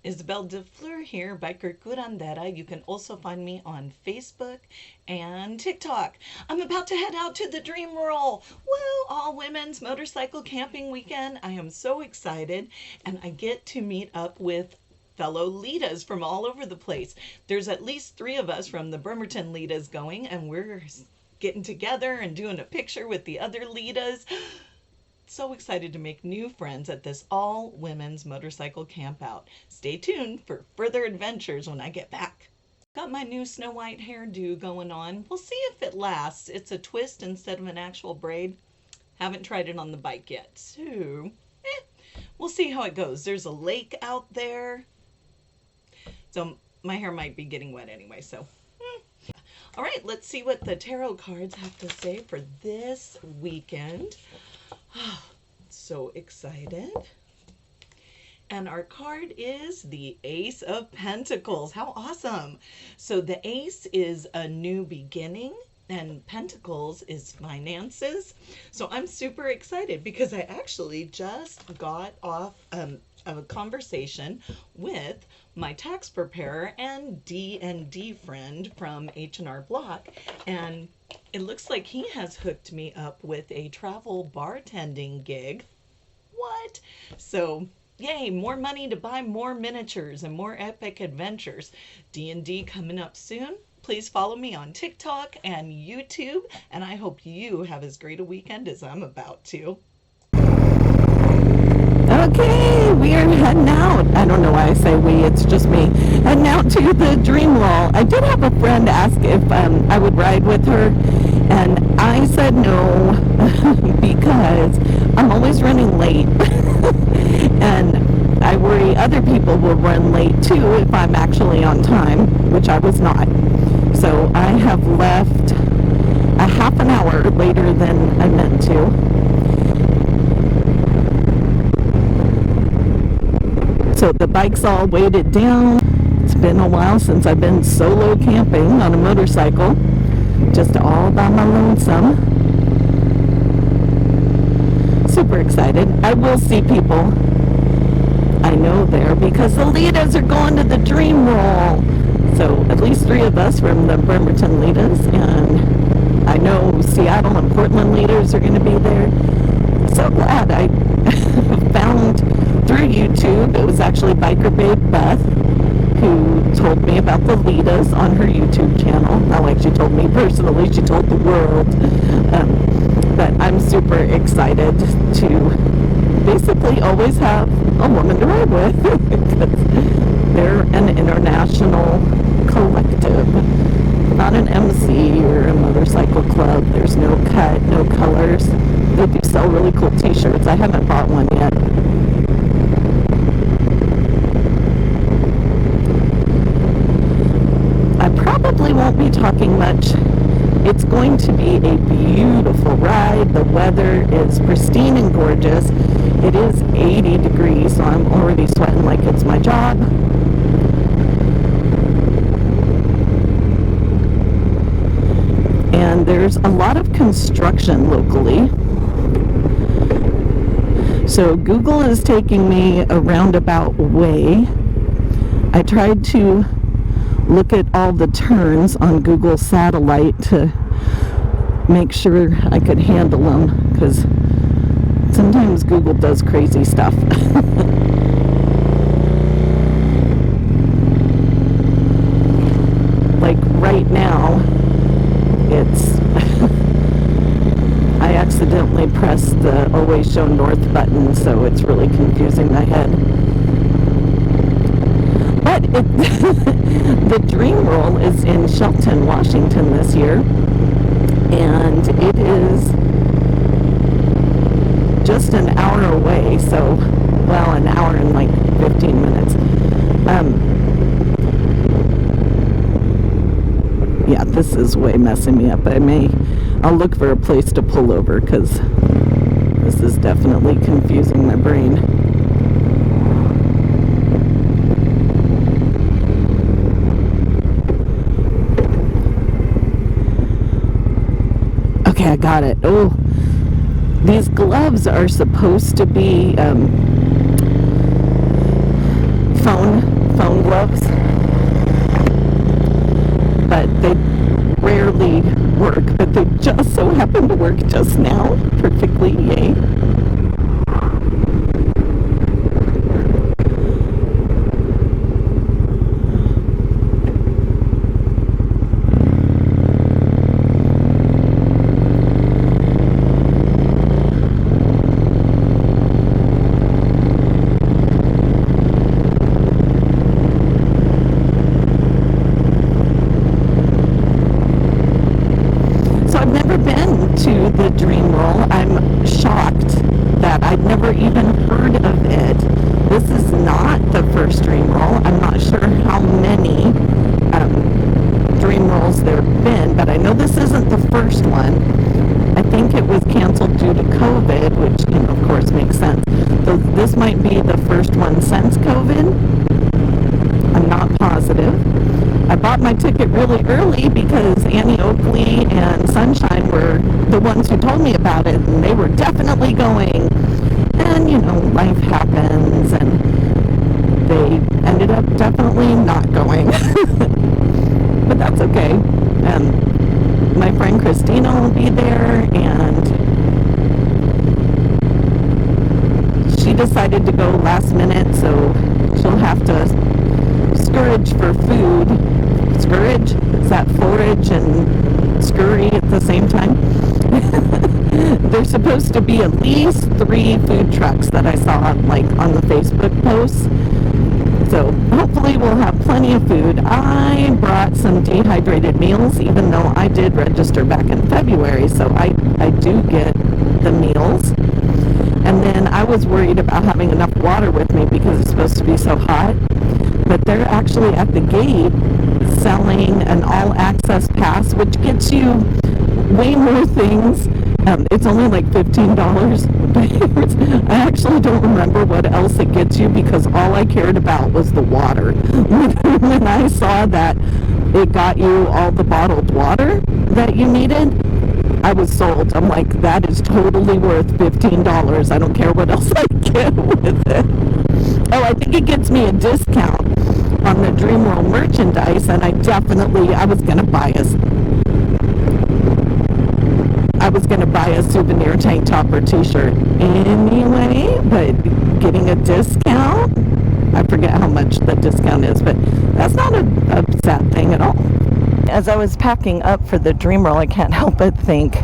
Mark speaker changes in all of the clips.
Speaker 1: Isabel de Fleur here, biker curandera. You can also find me on Facebook and TikTok. I'm about to head out to the DreamRoll. Woo! All women's motorcycle camping weekend. I am so excited, and I get to meet up with fellow Litas from all over the place. There's at least 3 of us from the Bremerton Litas going, and we're getting together and doing a picture with the other Litas. So excited to make new friends at this all women's motorcycle camp out. Stay tuned for further adventures when I get back. Got my new Snow White hairdo going on. We'll see if it lasts. It's a twist instead of an actual braid. Haven't tried it on the bike yet, so we'll see how it goes. There's a lake out there, so my hair might be getting wet anyway, so all right, let's see what the tarot cards have to say for this weekend. So excited. And our card is the Ace of Pentacles. How awesome. So the Ace is a new beginning, and Pentacles is finances. So I'm super excited because I actually just got off a conversation with my tax preparer and D&D friend from H&R Block, and it looks like he has hooked me up with a travel bartending gig. What? So yay, more money to buy more miniatures and more epic adventures. D&D coming up soon. Please follow me on TikTok and YouTube, and I hope you have as great a weekend as I'm about to.
Speaker 2: Okay, we are heading out. I don't know why I say we, it's just me. Heading out to the DreamRoll. I did have a friend ask if I would ride with her, and I said no because I'm always running late. And I worry other people will run late too if I'm actually on time, which I was not. So I have left a half an hour later than I meant to. So the bike's all weighted down. It's been a while since I've been solo camping on a motorcycle, just all by my lonesome. Super excited. I will see people I know there because the Litas are going to the DreamRoll. So at least 3 of us from the Bremerton Litas, and I know Seattle and Portland Litas are going to be there. So glad I found through YouTube. It was actually Biker Babe Beth who told me about the Litas on her YouTube channel. Not like she told me personally, she told the world. But I'm super excited to basically always have a woman to ride with because they're an international collective, not an MC or a motorcycle club. There's no cut, no colors. They do sell really cool t-shirts. I haven't bought one yet. I probably won't be talking much. It's going to be a beautiful ride. The weather is pristine and gorgeous. It is 80 degrees, so I'm already sweating like it's my job. And there's a lot of construction locally. So Google is taking me a roundabout way. I tried to look at all the turns on Google Satellite to make sure I could handle them, because sometimes Google does crazy stuff. Like right now, it's I accidentally pressed the always show north button, so it's really confusing my head. But the DreamRoll is in Shelton, Washington this year, and it is just an hour away, so, well, an hour and like 15 minutes. Yeah, this is way messing me up. I'll look for a place to pull over, because this is definitely confusing my brain. Okay, I got it. Oh, these gloves are supposed to be phone work just now perfectly. Yay. To the DreamRoll. I'm shocked that I'd never even heard of it. This is not the first DreamRoll. I'm not sure how many DreamRolls there have been, but I know this isn't the first one. I think it was canceled due to COVID, which, of course makes sense. So this might be the first one since COVID. I'm not positive. I bought my ticket really early because Annie Oakley and Sunshine were the ones who told me about it, and they were definitely going. And, life happens, and they ended up definitely not going. But that's okay. My friend Christina will be there, and she decided to go last minute, so she'll have to scurge for food. Scurge? Is that forage and scurry at the same time? There's supposed to be at least 3 food trucks that I saw on the Facebook posts. So hopefully we'll have plenty of food. I brought some dehydrated meals, even though I did register back in February, so I do get the meals. And then I was worried about having enough water with me because it's supposed to be so hot. But they're actually at the gate selling an all-access pass, which gets you way more things. It's only like $15. I actually don't remember what else it gets you because all I cared about was the water. When I saw that it got you all the bottled water that you needed, I was sold. I'm like, that is totally worth $15. I don't care what else I get with it. Oh, I think it gets me a discount on the DreamRoll merchandise, and I was going to buy a souvenir tank top or t-shirt anyway, but getting a discount, I forget how much the discount is, but that's not a sad thing at all. As I was packing up for the DreamRoll, I can't help but think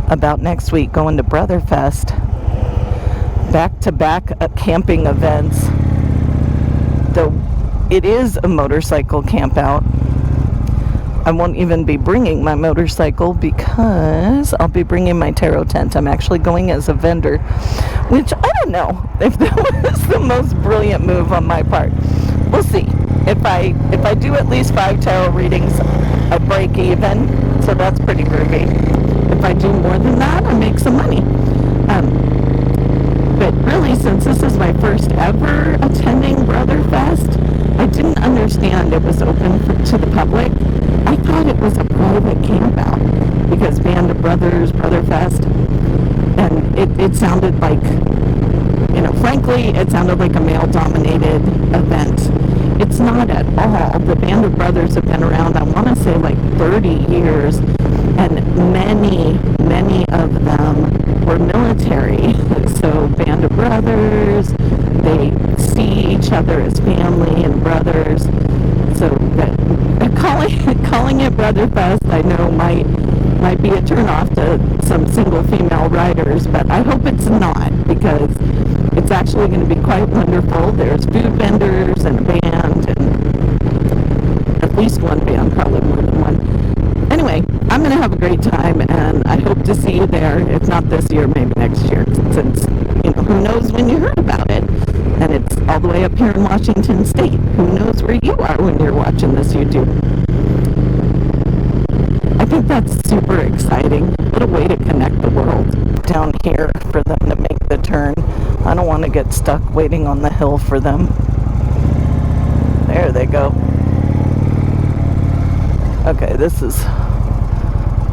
Speaker 2: about next week going to Brotherfest. Back-to-back camping events. Though it is a motorcycle camp out, I won't even be bringing my motorcycle because I'll be bringing my tarot tent. I'm actually going as a vendor, which I don't know if that was the most brilliant move on my part. We'll see. If I do at least 5 tarot readings, I break even, so that's pretty groovy. If I do more than that, I make some money. But really, since this is my first ever attending Brotherfest, I didn't understand it was open to the public. I thought it was a private camp out because Band of Brothers, Brotherfest, and it sounded like, frankly, it sounded like a male-dominated event. It's not at all. The Band of Brothers have been around, I want to say, 30 years, and many of them were military. So Band of Brothers, they see each other as family and brothers. So that calling it Brotherfest, I know might be a turnoff to some single female riders, but I hope it's not, because it's actually going to be quite wonderful. There's food vendors and a band, and at least one band, probably more than one. Anyway, I'm going to have a great time, and I hope to see you there, if not this year, maybe next year, since, who knows when you heard about it. And it's all the way up here in Washington State. Who knows where you are when you're watching this YouTube? I think that's super exciting. What a way to connect the world. Down here for them to make the turn. I don't want to get stuck waiting on the hill for them. There they go. Okay, this is...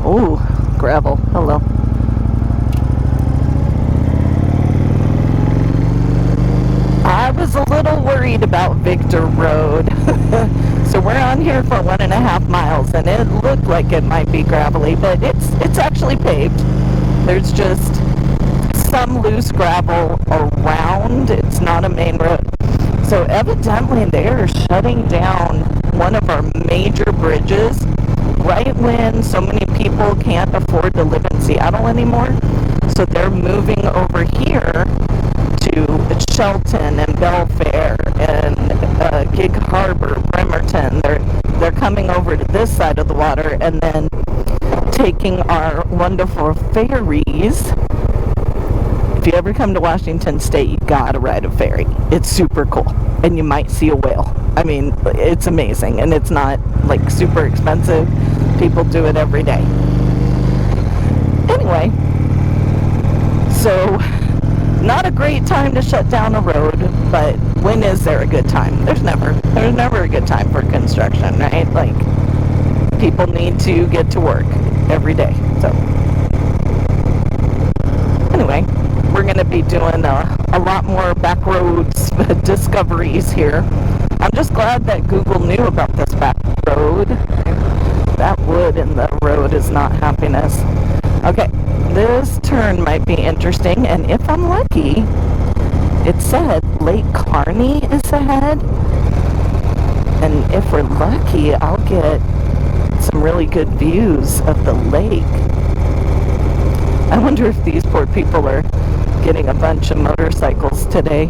Speaker 2: Ooh, gravel. Hello. I was a little worried about Victor Road. So we're on here for 1.5 miles, and it looked like it might be gravelly, but it's actually paved. There's just some loose gravel around. It's not a main road. So evidently they are shutting down one of our major bridges right when so many people can't afford to live in Seattle anymore. So they're moving over here to Shelton and Belfair and Gig Harbor, Bremerton. They're coming over to this side of the water and then taking our wonderful ferries. If you ever come to Washington State, you gotta ride a ferry. It's super cool, and you might see a whale. I mean, it's amazing, and it's not like super expensive. People do it every day. Anyway, so not a great time to shut down a road, but when is there a good time? There's never a good time for construction, right? Like, people need to get to work every day. So anyway, we're going to be doing a lot more back roads discoveries here. I'm just glad that Google knew about this back road. That wood in the road is not happiness. Okay, this turn might be interesting, and if I'm lucky, it said Lake Kearney is ahead, and if we're lucky, I'll get some really good views of the lake. I wonder if these poor people are getting a bunch of motorcycles today.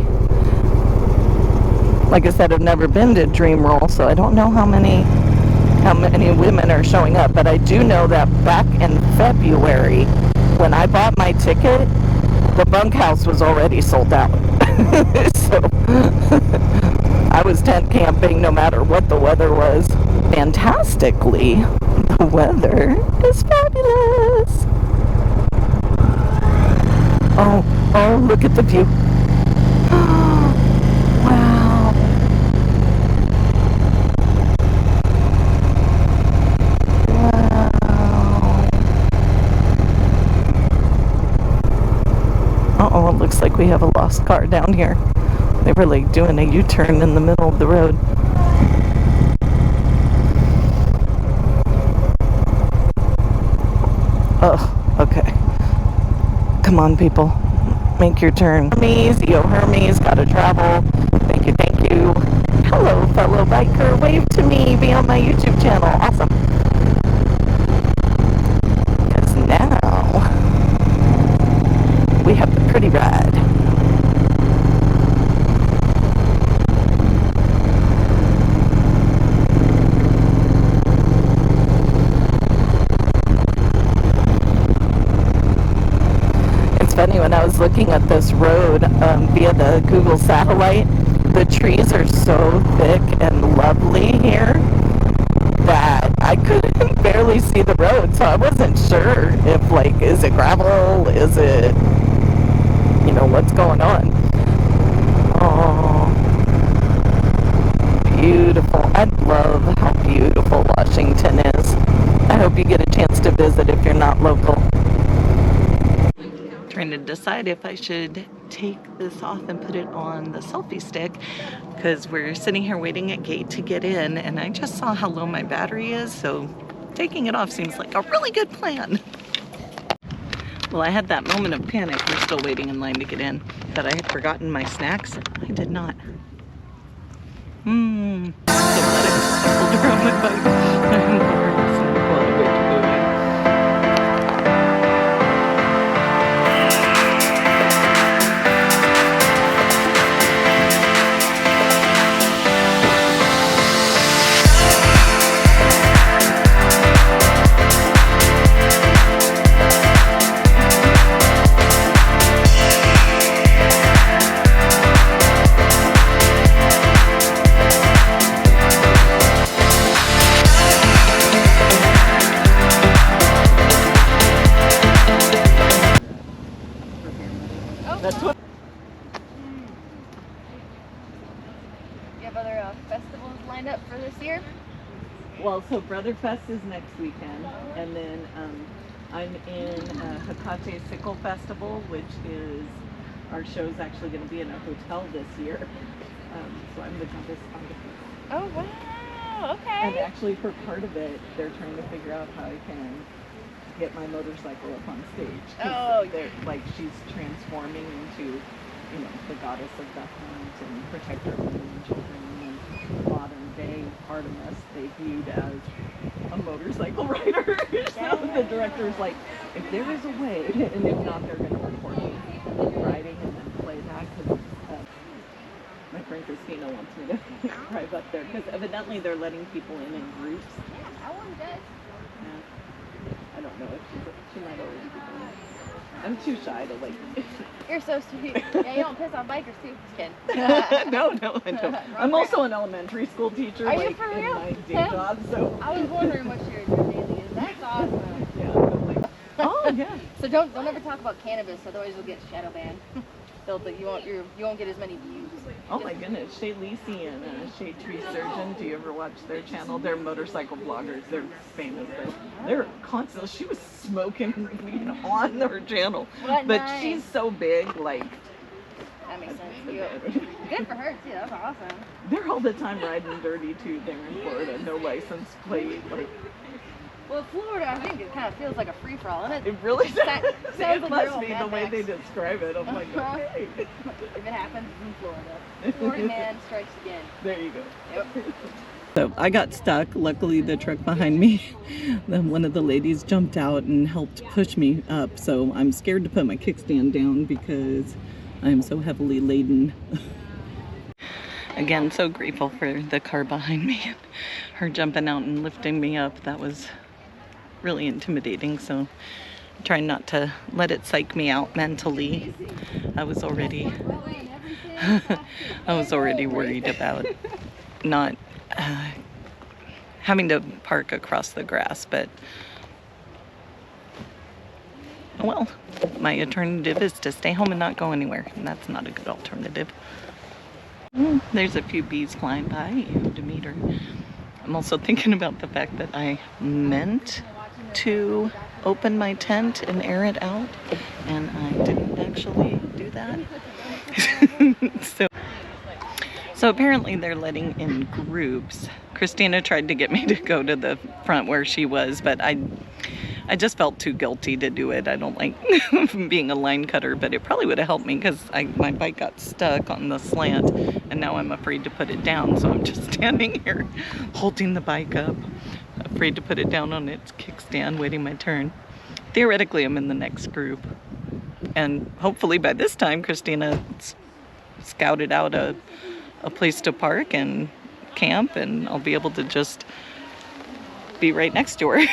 Speaker 2: Like I said, I've never been to DreamRoll, so I don't know how many women are showing up, but I do know that back in February, when I bought my ticket, the bunkhouse was already sold out. So I was tent camping no matter what the weather was. Fantastically, the weather is fabulous. Oh, look at the view. Wow. Uh-oh, it looks like we have a lost car down here. They were like doing a U-turn in the middle of the road. Oh, okay. Come on, people. Make your turn. Hermes, yo Hermes, gotta travel. Thank you, thank you. Hello, fellow biker. Wave to me. Be on my YouTube channel. Awesome. Because now we have the pretty ride. Funny, when I was looking at this road via the Google satellite, the trees are so thick and lovely here that I couldn't barely see the road, so I wasn't sure if, like, is it gravel, is it, what's going on. Oh, beautiful. I love how beautiful Washington is. I hope you get a chance to visit if you're not local. Trying to decide if I should take this off and put it on the selfie stick, because we're sitting here waiting at gate to get in, and I just saw how low my battery is, so taking it off seems like a really good plan. Well, I had that moment of panic. We're still waiting in line to get in, that I had forgotten my snacks. I did not. So glad I pulled around my bike. That's what.
Speaker 3: You have other festivals lined up for this year?
Speaker 2: Well, so Brother Fest is next weekend, and then I'm in Hecate Sickle Festival, which is, our show's actually going to be in a hotel this year. So I'm the goddess on the
Speaker 3: Oh, wow. Okay.
Speaker 2: And actually, for part of it, they're trying to figure out how I can get my motorcycle up on stage.
Speaker 3: Oh,
Speaker 2: they're like she's transforming into, you know, the goddess of the hunt and protector of women and children. And modern day Artemis they viewed as a motorcycle rider. So the director's like, if there is a way, and if not, they're going to record me riding and then play that because my friend Christina wants me to drive up there because evidently they're letting people in groups.
Speaker 3: I want to.
Speaker 2: Yeah. I don't know if she might already be doing it. I'm too shy to like.
Speaker 3: You're so sweet. Yeah, you don't piss on bikers too. Just kidding.
Speaker 2: No, I don't. I'm also an elementary school teacher.
Speaker 3: Are
Speaker 2: like,
Speaker 3: you for
Speaker 2: in
Speaker 3: real?
Speaker 2: my day job, so.
Speaker 3: I was wondering what your daily is. That's awesome.
Speaker 2: Yeah. But like, oh yeah.
Speaker 3: So don't ever talk about cannabis, otherwise you'll get shadow banned. You won't get as many views.
Speaker 2: Oh my goodness, Shay Lacey and Shade Tree Surgeon. Do you ever watch their channel? They're motorcycle bloggers. They're famous. They're constantly. She was smoking weed on her channel,
Speaker 3: What
Speaker 2: but
Speaker 3: nice.
Speaker 2: she's so big. Like
Speaker 3: That makes sense. Good for her too. That's awesome.
Speaker 2: they're all the time riding dirty too there in Florida. No license plate. Like
Speaker 3: Well, Florida, I think it kind of feels like a free for all, and
Speaker 2: it really does.
Speaker 3: Sounds
Speaker 2: It
Speaker 3: like your
Speaker 2: must
Speaker 3: old
Speaker 2: be the
Speaker 3: Mad
Speaker 2: way
Speaker 3: Max.
Speaker 2: they describe it. I'm like, okay.
Speaker 3: If it happens in Florida, Florida man strikes again.
Speaker 2: There you go.
Speaker 3: Yep.
Speaker 2: So I got stuck. Luckily, the truck behind me, then one of the ladies jumped out and helped push me up. So I'm scared to put my kickstand down because I'm so heavily laden. Again, so grateful for the car behind me. Her jumping out and lifting me up. That was really intimidating. So I'm trying not to let it psych me out mentally. I was already worried about not having to park across the grass, but well, my alternative is to stay home and not go anywhere, and that's not a good alternative. There's a few bees flying by, Demeter. I'm also thinking about the fact that I meant to open my tent and air it out, and I didn't actually do that. So apparently they're letting in groups. Christina tried to get me to go to the front where she was, but I just felt too guilty to do it. I don't like being a line cutter, but it probably would have helped me because my bike got stuck on the slant, and now I'm afraid to put it down. So I'm just standing here holding the bike up, afraid to put it down on its kickstand, waiting my turn. Theoretically, I'm in the next group, and hopefully by this time, Christina scouted out a place to park and camp, and I'll be able to just be right next to her.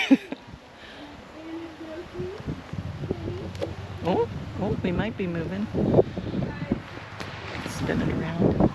Speaker 2: Oh, we might be moving. Spinning around.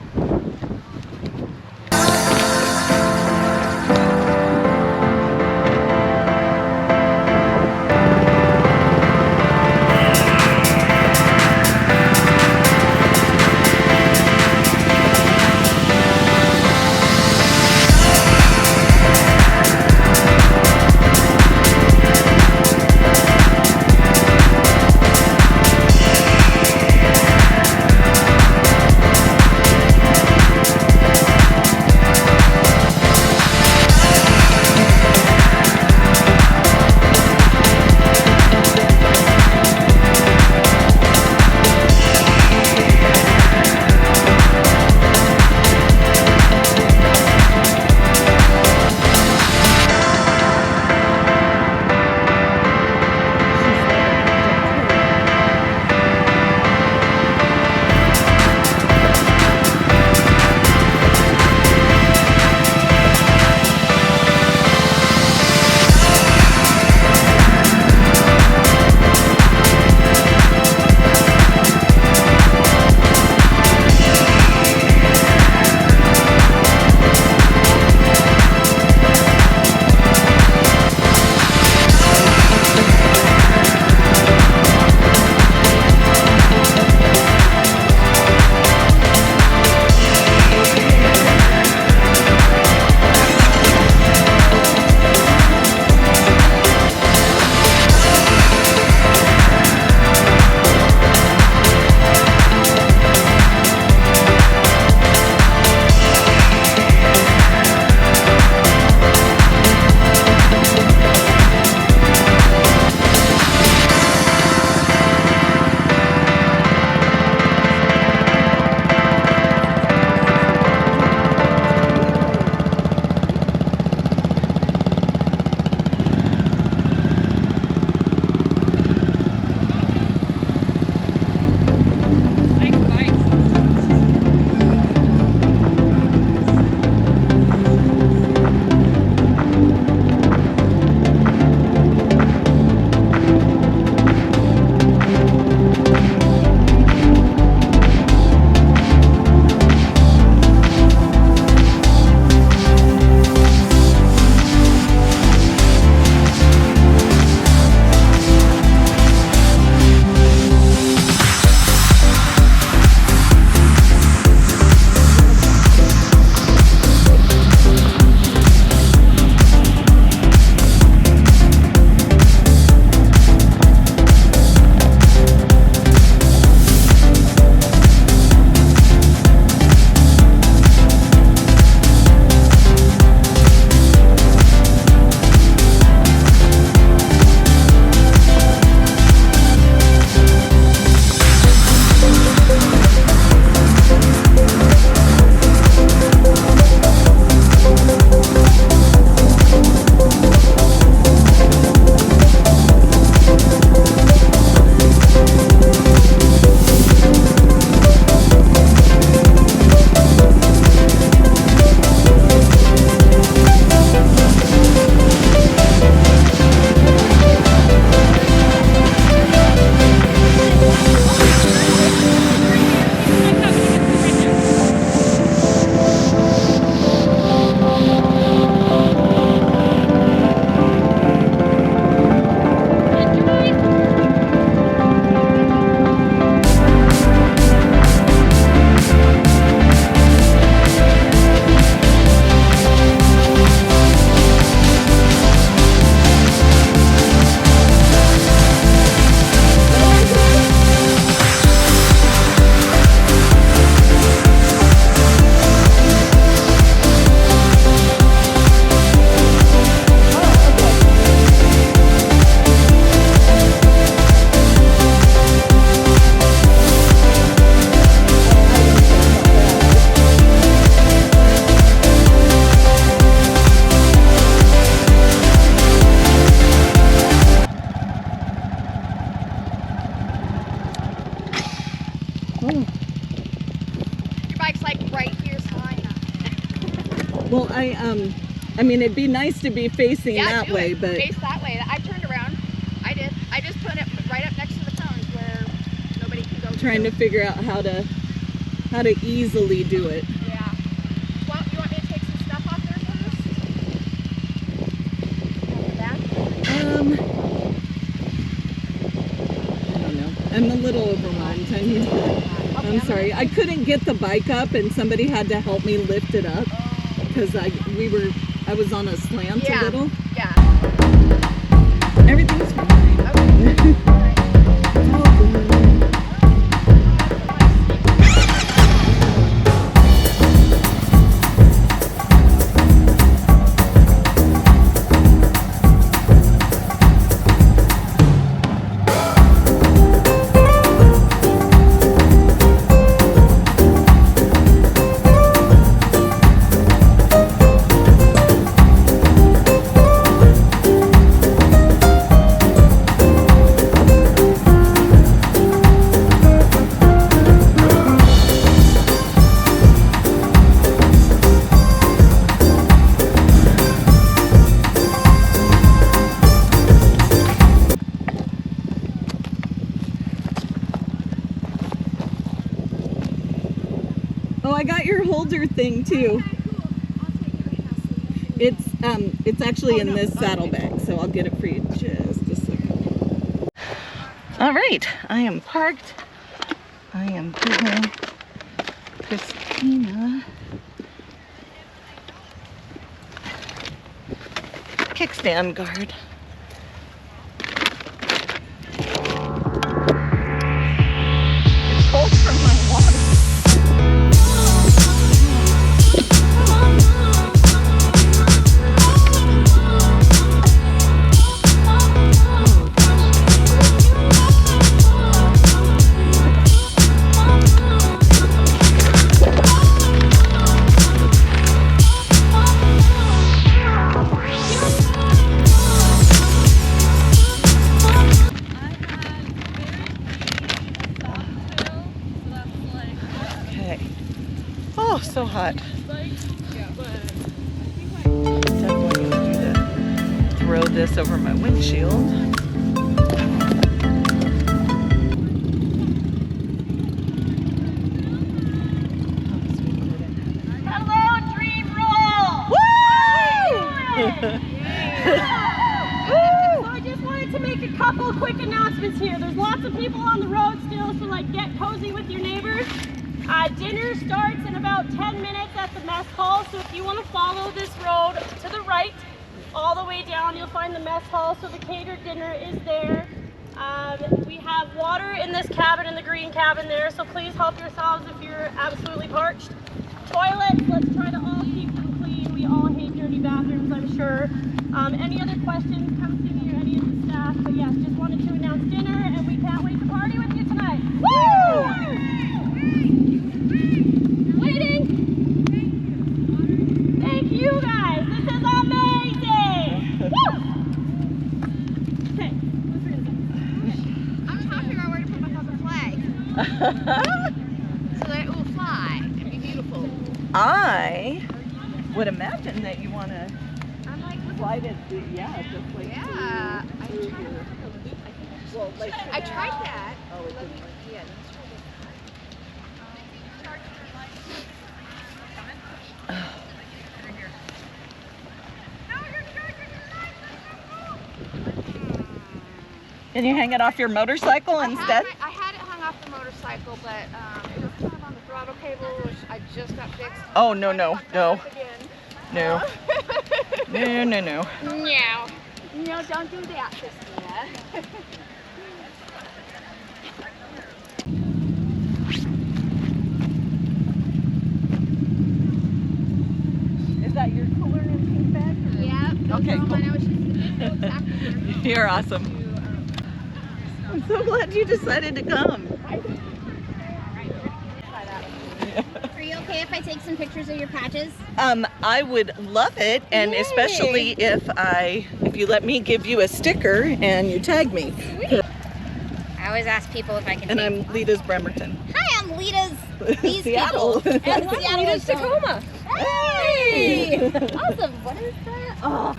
Speaker 2: Well, I mean, it'd be nice to be facing that
Speaker 3: do
Speaker 2: way,
Speaker 3: it.
Speaker 2: but
Speaker 3: Face that way. I turned around. I did. I just put it right up next to the cones where nobody can go.
Speaker 2: trying to figure out how to easily do it.
Speaker 3: Yeah. Well, you want me to take some stuff off there first?
Speaker 2: I don't know. I'm a little overwhelmed. I'm sorry. I couldn't get the bike up, and somebody had to help me lift it up because I was on a slant a little.
Speaker 3: Yeah.
Speaker 2: Everything's fine. Oh, I got your holder thing too. It's actually in this saddlebag, so I'll get it for you just a second. All right, I am parked. I am giving Christina kickstand guard. It's cold from my water. Oh, so hot. Definitely gonna do that. Throw this over my windshield.
Speaker 4: Hello, DreamRoll! So I just wanted to make a couple quick announcements here. There's lots of people on the road still, so like get cozy with your neighbors. Dinner starts in about 10 minutes at the mess hall, so if you want to follow this road to the right, all the way down, you'll find the mess hall, so the catered dinner is there. We have water in this cabin, in the green cabin there, so please help yourselves if you're absolutely parched. Toilets, let's try to all keep them clean. We all hate dirty bathrooms, I'm sure. Any other questions, come see me or any of the staff. But yes, just wanted to announce dinner, and we can't wait to party with you tonight. Woo! Waiting! Thank you guys, this is amazing! Woo! Okay, what's your answer?
Speaker 3: I'm trying to figure out where to put my fucking flag so that it will fly and be beautiful.
Speaker 2: I would imagine that you want to
Speaker 3: I'm like,
Speaker 2: slide it, just like
Speaker 3: yeah. I tried that.
Speaker 2: Oh, it didn't work.
Speaker 3: Yeah, let's try this.
Speaker 2: Can you hang it off your motorcycle instead?
Speaker 3: I had it hung off the motorcycle, but it was kind of on the throttle cable, which I just got fixed.
Speaker 2: Oh, no.
Speaker 3: No.
Speaker 2: No.
Speaker 3: No.
Speaker 2: No.
Speaker 3: No, don't do that, Christina.
Speaker 2: Is that your cooler and pink bag?
Speaker 3: Yeah.
Speaker 2: Okay, cool.
Speaker 3: I know she's exactly where
Speaker 2: You're awesome. I'm so glad you decided to come.
Speaker 5: Are you okay if I take some pictures of your patches?
Speaker 2: I would love it, and
Speaker 5: Yay.
Speaker 2: especially if you let me give you a sticker and you tag me.
Speaker 5: I always ask people if I can
Speaker 2: And
Speaker 5: take.
Speaker 2: I'm Litas Bremerton.
Speaker 5: Hi, I'm Litas. These
Speaker 2: Seattle.
Speaker 5: people. And Seattle is
Speaker 4: Tacoma.
Speaker 2: Hey!
Speaker 3: Yay! Awesome. What is that? Oh,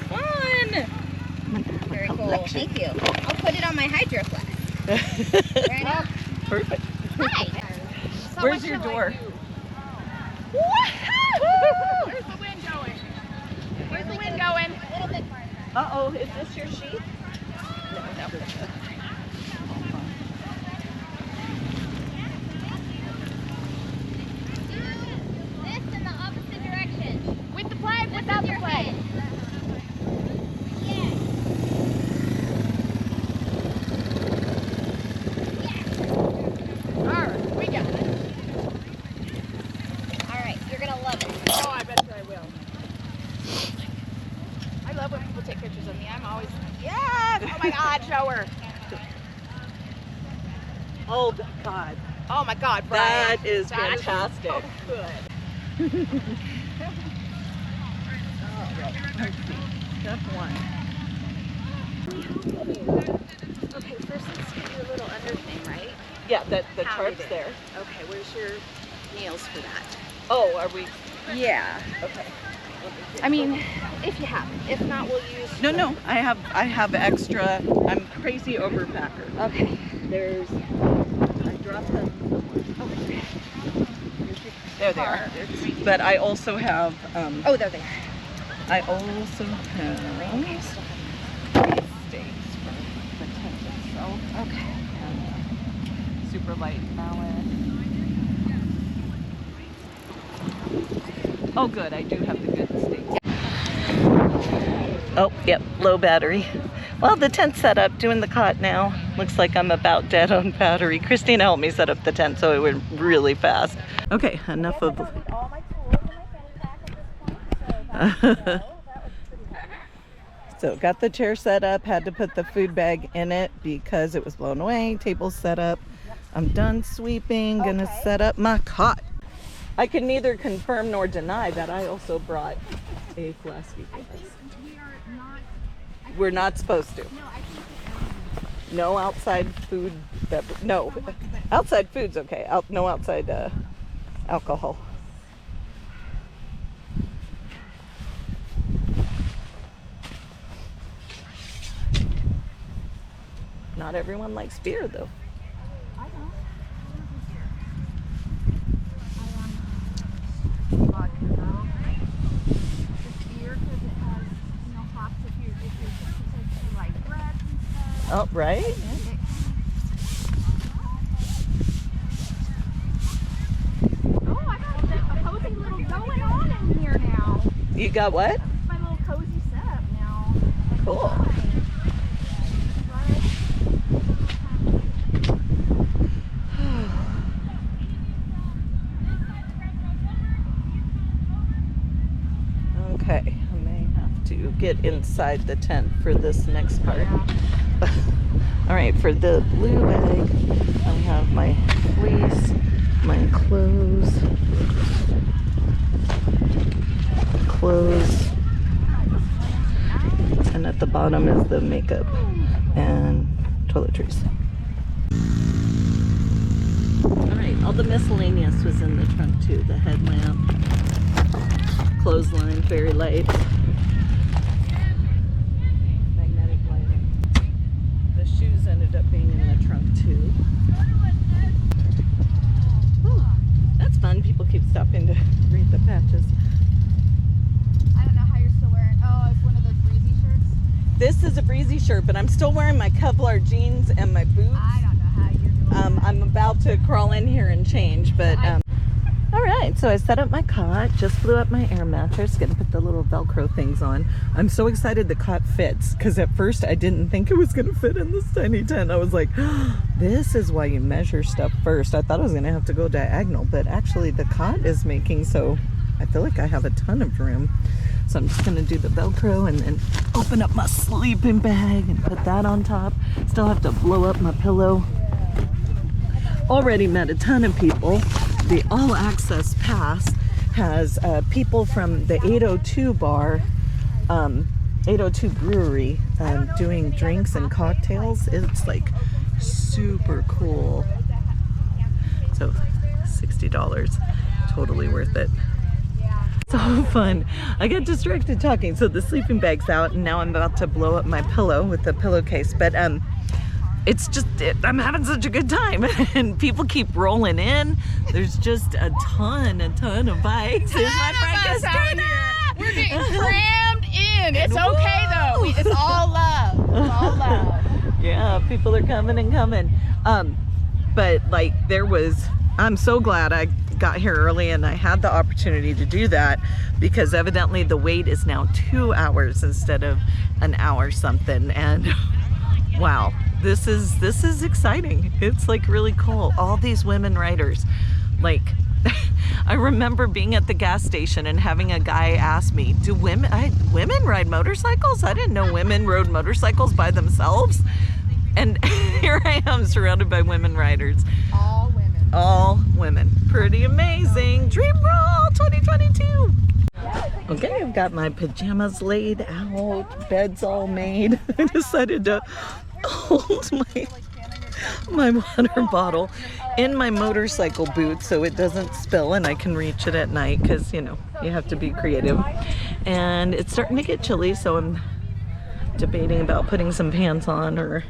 Speaker 3: fun. Very cool. Thank you. I'll put it on my hydro flask. Ready?
Speaker 2: Perfect.
Speaker 3: Hi.
Speaker 2: Where's your door?
Speaker 3: Woohoo! Where's the wind going? Where's the wind going? A little bit farther.
Speaker 2: Uh-oh, is this your sheet? No.
Speaker 5: This in the opposite direction.
Speaker 3: With the flag, without the flag. Alright, we got it.
Speaker 5: Alright, you're gonna love it.
Speaker 3: Oh, I bet you I will. I love when people take pictures of me. I'm always like, yes! Oh my God, show her.
Speaker 2: Oh, God.
Speaker 3: Oh my God, Brian.
Speaker 2: That is fantastic.
Speaker 3: So good.
Speaker 2: Step one.
Speaker 3: Okay, first let's get your little under thing, right?
Speaker 2: Yeah, the
Speaker 3: Pounded
Speaker 2: tarp's
Speaker 3: it.
Speaker 2: there.
Speaker 3: Okay, where's your nails for that?
Speaker 2: Oh, are we?
Speaker 3: Yeah.
Speaker 2: Okay.
Speaker 3: I mean, if you have it. If not, we'll use...
Speaker 2: No, I have extra. I'm crazy overpacker.
Speaker 3: Okay.
Speaker 2: There's, I dropped them somewhere. There they are. But I also have,
Speaker 3: Oh, there they are.
Speaker 2: I also have steaks from the tent itself.
Speaker 3: Okay.
Speaker 2: And super light mallet. Oh, good. I do have the good steaks. Oh, yep. Low battery. Well, the tent's set up. Doing the cot now. Looks like I'm about dead on battery. Christina helped me set up the tent, so it went really fast. Okay, enough of...
Speaker 3: All my tools in my fanny pack at this point, so
Speaker 2: So got the chair set up, had to put the food bag in it because it was blown away. Table's set up. I'm done sweeping, gonna set up my cot. I can neither confirm nor deny that I also brought a flasky for us. We're not supposed to. No outside food, no. Outside food's okay. No outside alcohol. Not everyone likes beer, though.
Speaker 3: I know.
Speaker 2: Oh, right?
Speaker 3: Oh, I got a cozy little going on in here now.
Speaker 2: You got what?
Speaker 3: My little cozy setup now.
Speaker 2: Cool. Okay, I may have to get inside the tent for this next part. All right, for the blue bag, I have my fleece, my clothes, and at the bottom is the makeup and toiletries. All right, all the miscellaneous was in the trunk too. The headlamp, clothesline, fairy lights, magnetic lighting. The shoes ended up being in the trunk too. Ooh, that's fun. People keep stopping to read the patches.
Speaker 3: I don't know how you're still wearing. Oh, it's one of those breezy shirts.
Speaker 2: This is a breezy shirt, but I'm still wearing my Kevlar jeans and my boots.
Speaker 3: I don't know how you're doing.
Speaker 2: I'm about to crawl in here and change, but all right, so I set up my cot, just blew up my air mattress, gonna put the little Velcro things on. I'm so excited the cot fits, because at first I didn't think it was gonna fit in this tiny tent. I was like, this is why you measure stuff first. I thought I was gonna have to go diagonal, but actually the cot is making so I feel like I have a ton of room. So I'm just gonna do the Velcro and then open up my sleeping bag and put that on top. Still have to blow up my pillow. Already met a ton of people. The All Access Pass has people from the 802 bar, 802 Brewery, doing drinks and cocktails. It's like super cool. So $60, totally worth it.
Speaker 1: So fun. I got distracted talking. So the sleeping bag's out and now I'm about to blow up my pillow with the pillowcase. But it's just, I'm having such a good time. And people keep rolling in. There's just a ton of bikes. There's my friend Christina.
Speaker 3: We're getting crammed in. It's okay though. It's all love. It's all love.
Speaker 1: Yeah, people are coming and coming. But like I'm so glad I got here early and I had the opportunity to do that, because evidently the wait is now 2 hours instead of an hour something. And wow, this is exciting. It's like really cool. All these women riders, like I remember being at the gas station and having a guy ask me, do women ride motorcycles? I didn't know women rode motorcycles by themselves. And here I am surrounded by women riders.
Speaker 3: All women.
Speaker 1: All women. Pretty amazing. DreamRoll 2022. Okay, I've got my pajamas laid out, beds all made. I decided to hold my water bottle in my motorcycle boot so it doesn't spill and I can reach it at night, because you know, you have to be creative. And it's starting to get chilly, so I'm debating about putting some pants on or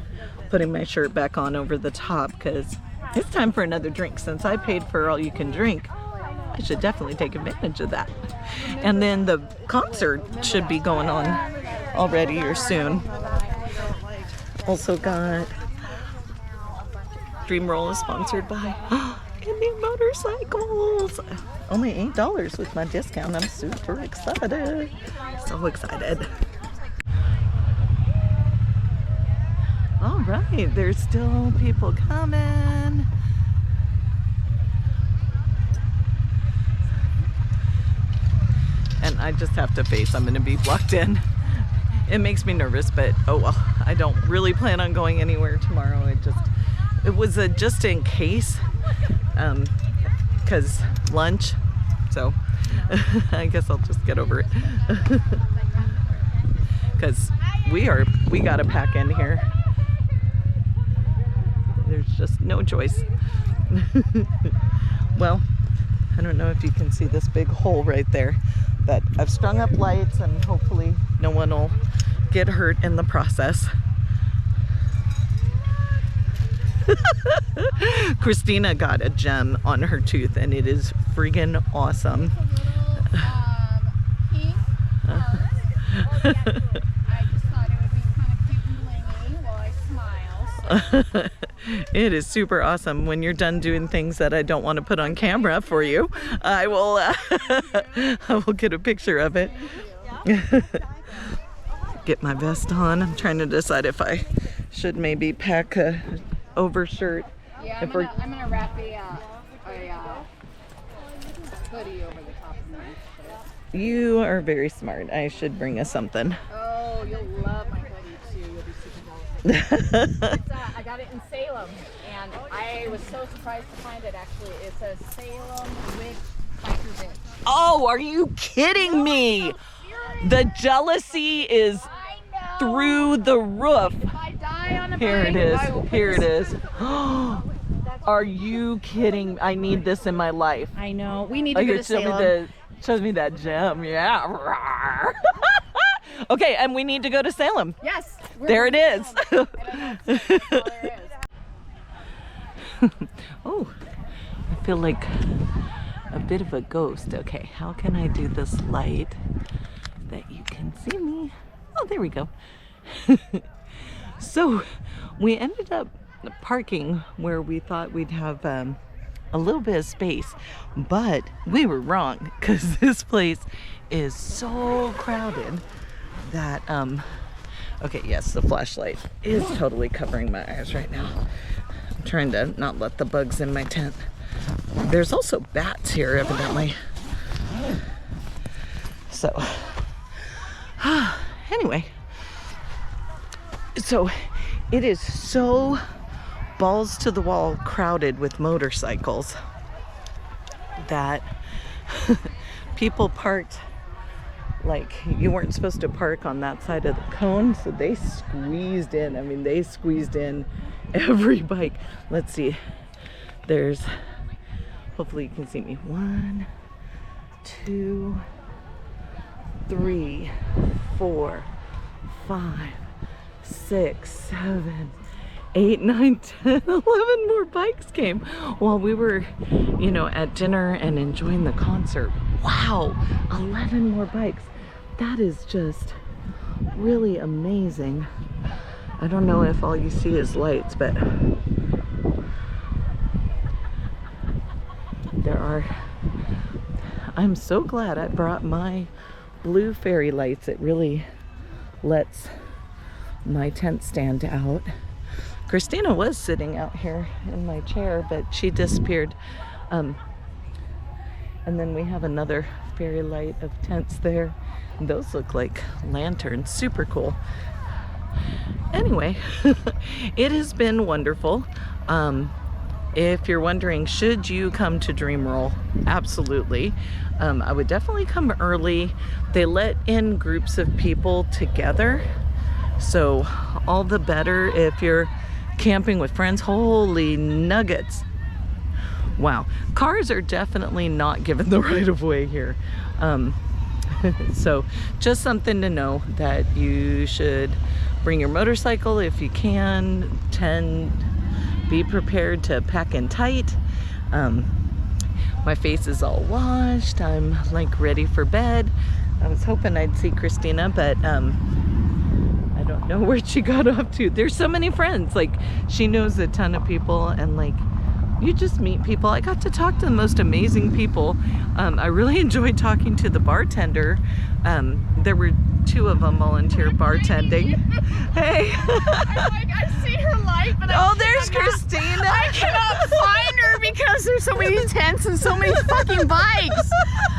Speaker 1: putting my shirt back on over the top, because it's time for another drink. Since I paid for all you can drink, I should definitely take advantage of that. And then the concert should be going on already or soon. Also got DreamRoll is sponsored by Indian Motorcycles. Only $8 with my discount. I'm super excited. So excited. All right, there's still people coming. And I just have to face I'm gonna be blocked in. It makes me nervous, but oh well. I don't really plan on going anywhere tomorrow. It was a just in case, cause lunch, so I guess I'll just get over it. Cause we gotta pack in here. There's just no choice. Well, I don't know if you can see this big hole right there, but I've strung up lights and hopefully no one will get hurt in the process. Christina got a gem on her tooth and it is friggin' awesome.
Speaker 3: Pink heart. I just thought it would be kind of cute and blingy while I smile. So.
Speaker 1: It is super awesome. When you're done doing things that I don't want to put on camera for you, I will I will get a picture of it. Get my vest on. I'm trying to decide if I should maybe pack a overshirt.
Speaker 3: Yeah, I'm gonna wrap a hoodie over the top of my shirt.
Speaker 1: You are very smart. I should bring us something.
Speaker 3: Oh, you'll love my hoodie too. You'll be super jealous. I got it in Salem, and I was so surprised to find it. Actually, it's a Salem witch biker bitch.
Speaker 1: Oh, are you kidding me? The jealousy is through the roof.
Speaker 3: If I die on a
Speaker 1: Here
Speaker 3: bike,
Speaker 1: it is.
Speaker 3: I will put
Speaker 1: Here it
Speaker 3: this-
Speaker 1: is. Are you kidding? I need this in my life.
Speaker 3: I know. We need to go to Salem.
Speaker 1: Show me that gem. Yeah. Okay, and we need to go to Salem.
Speaker 3: Yes.
Speaker 1: There it is.
Speaker 3: There it is.
Speaker 1: Oh, I feel like a bit of a ghost. Okay, how can I do this light that you can see me? Oh, there we go. So we ended up parking where we thought we'd have a little bit of space, but we were wrong, because this place is so crowded that okay, yes, the flashlight is totally covering my eyes right now. I'm trying to not let the bugs in my tent. There's also bats here, evidently. So anyway, so it is so balls to the wall crowded with motorcycles that people parked like you weren't supposed to park on that side of the cone, so they squeezed in. I mean, they squeezed in every bike. Let's see, there's, hopefully you can see me, 1, 2,
Speaker 2: 3, 4, 5, 6, 7, 8, 9, 10, 11 more bikes came while we were, you know, at dinner and enjoying the concert. Wow, 11 more bikes. That is just really amazing. I don't know if all you see is lights, but there are. I'm so glad I brought my blue fairy lights. It really lets my tent stand out. Christina was sitting out here in my chair, but she disappeared. And then we have another fairy light of tents there. And those look like lanterns, super cool. Anyway, it has been wonderful. If you're wondering, should you come to DreamRoll? Absolutely. I would definitely come early. They let in groups of people together, so all the better if you're camping with friends. Holy nuggets. Wow. Cars are definitely not given the right of way here. So just something to know, that you should bring your motorcycle if you can. Be prepared to pack in tight. My face is all washed. I'm like ready for bed. I was hoping I'd see Christina, but I don't know where she got off to. There's so many friends. Like, she knows a ton of people, and like, you just meet people. I got to talk to the most amazing people. I really enjoyed talking to the bartender. There were 2 of them volunteer bartending. Hey.
Speaker 3: I see her light, but
Speaker 2: There's Christina.
Speaker 3: I cannot find her because there's so many tents and so many fucking bikes.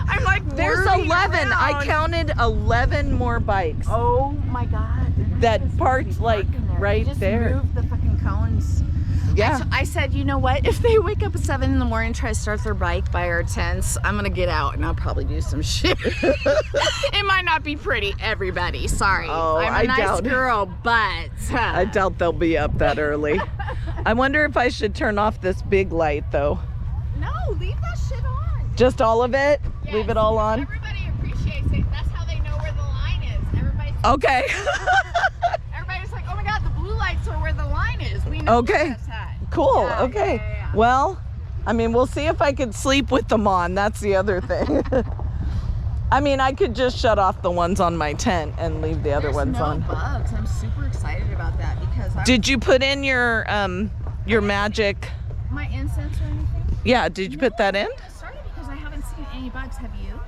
Speaker 3: I'm like,
Speaker 2: There's 11. I counted 11 more bikes.
Speaker 3: Oh my god.
Speaker 2: That parked like right
Speaker 3: just
Speaker 2: there.
Speaker 3: Move the fucking cones.
Speaker 2: Yeah.
Speaker 3: I said, you know what? If they wake up at 7 in the morning and try to start their bike by our tents, I'm gonna get out and I'll probably do some shit. It might not be pretty, everybody. Sorry.
Speaker 2: Oh,
Speaker 3: I'm a nice girl, but
Speaker 2: I doubt they'll be up that early. I wonder if I should turn off this big light though.
Speaker 3: no, leave that shit on.
Speaker 2: Just all of it?
Speaker 3: Yes,
Speaker 2: Leave it all on?
Speaker 3: Everybody appreciates it. That's how they know where the line is.
Speaker 2: Okay.
Speaker 3: Everybody's like, oh my god, the blue lights are where the line is. We know
Speaker 2: Okay.
Speaker 3: where that's at.
Speaker 2: Cool.
Speaker 3: Yeah,
Speaker 2: Okay.
Speaker 3: yeah.
Speaker 2: Well, I mean, we'll see if I can sleep with them on. That's the other thing. I mean, I could just shut off the ones on my tent and leave the other ones
Speaker 3: no
Speaker 2: on.
Speaker 3: bugs. I'm super excited about that because
Speaker 2: Did you put in your magic?
Speaker 3: my incense or anything?
Speaker 2: Yeah, did you put that in?
Speaker 3: I started because I haven't seen any bugs. Have you?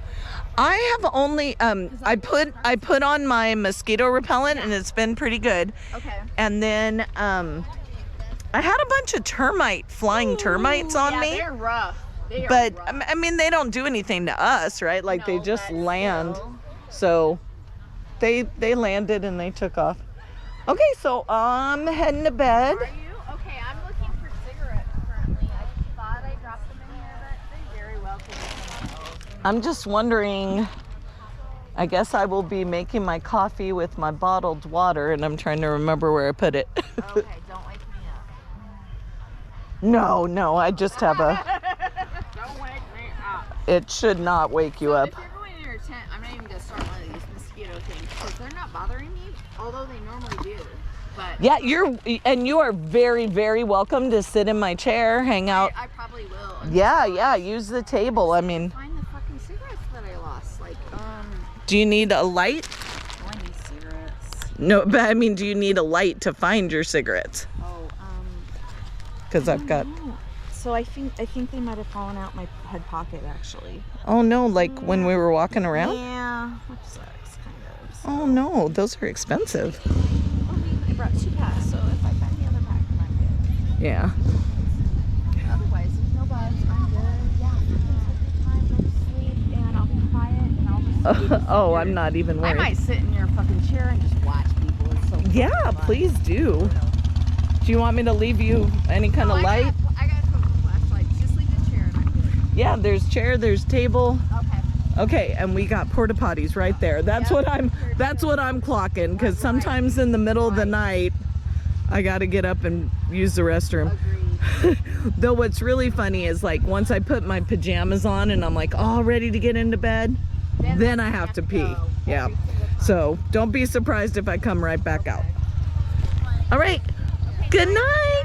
Speaker 2: I have only I put on my mosquito repellent and it's been pretty good.
Speaker 3: Okay.
Speaker 2: And then I had a bunch of flying termites on me.
Speaker 3: They're rough. They are
Speaker 2: But
Speaker 3: rough.
Speaker 2: I mean, they don't do anything to us, right? Like they
Speaker 3: No,
Speaker 2: just
Speaker 3: but
Speaker 2: land.
Speaker 3: still.
Speaker 2: So they landed and they took off. Okay, so I'm heading to bed.
Speaker 3: Are you? Okay, I'm looking for cigarettes currently. I thought I dropped them in here, but they very well could be.
Speaker 2: I'm just wondering, I guess I will be making my coffee with my bottled water and I'm trying to remember where I put it.
Speaker 3: Okay, don't wake me up.
Speaker 2: No, I just have a,
Speaker 3: Don't wake me up.
Speaker 2: it should not wake you up.
Speaker 3: If you're going in your tent, I'm not even gonna start one of these mosquito things because they're not bothering me, although they normally do. But
Speaker 2: Yeah, you are very, very welcome to sit in my chair, hang out.
Speaker 3: I probably will.
Speaker 2: Yeah, use the table. I mean,
Speaker 3: Find the fucking cigarettes that I lost. Like,
Speaker 2: do you need a light?
Speaker 3: do I need cigarettes?
Speaker 2: No, but I mean, do you need a light to find your cigarettes?
Speaker 3: Oh,
Speaker 2: Because I've got,
Speaker 3: So I think they might have fallen out my head pocket actually.
Speaker 2: oh no, like when we were walking around?
Speaker 3: Yeah, which sucks kind of. So.
Speaker 2: Oh no, those are expensive.
Speaker 3: I brought 2 packs, so if I find the other pack, then I'm
Speaker 2: Yeah.
Speaker 3: good. Otherwise, there's no bugs. I'm good. Yeah, you can take your time, go to sleep, and I'll be quiet, and I'll just.
Speaker 2: Oh, I'm not even
Speaker 3: I
Speaker 2: worried.
Speaker 3: might sit in your fucking chair and just watch people. It's so
Speaker 2: Yeah,
Speaker 3: fun.
Speaker 2: please do. Do you want me to leave you any kind of light?
Speaker 3: I got a couple flashlights. Just leave the chair and I'm good.
Speaker 2: Yeah, there's chair, there's table.
Speaker 3: Okay.
Speaker 2: Okay, and we got porta potties right there. That's what I'm clocking, because sometimes in the middle of the night I got to get up and use the restroom.
Speaker 3: Agreed.
Speaker 2: Though what's really funny is, like, once I put my pajamas on and I'm like all ready to get into bed, then I have to pee. Yeah. So don't be surprised if I come right back out. All right. Good night.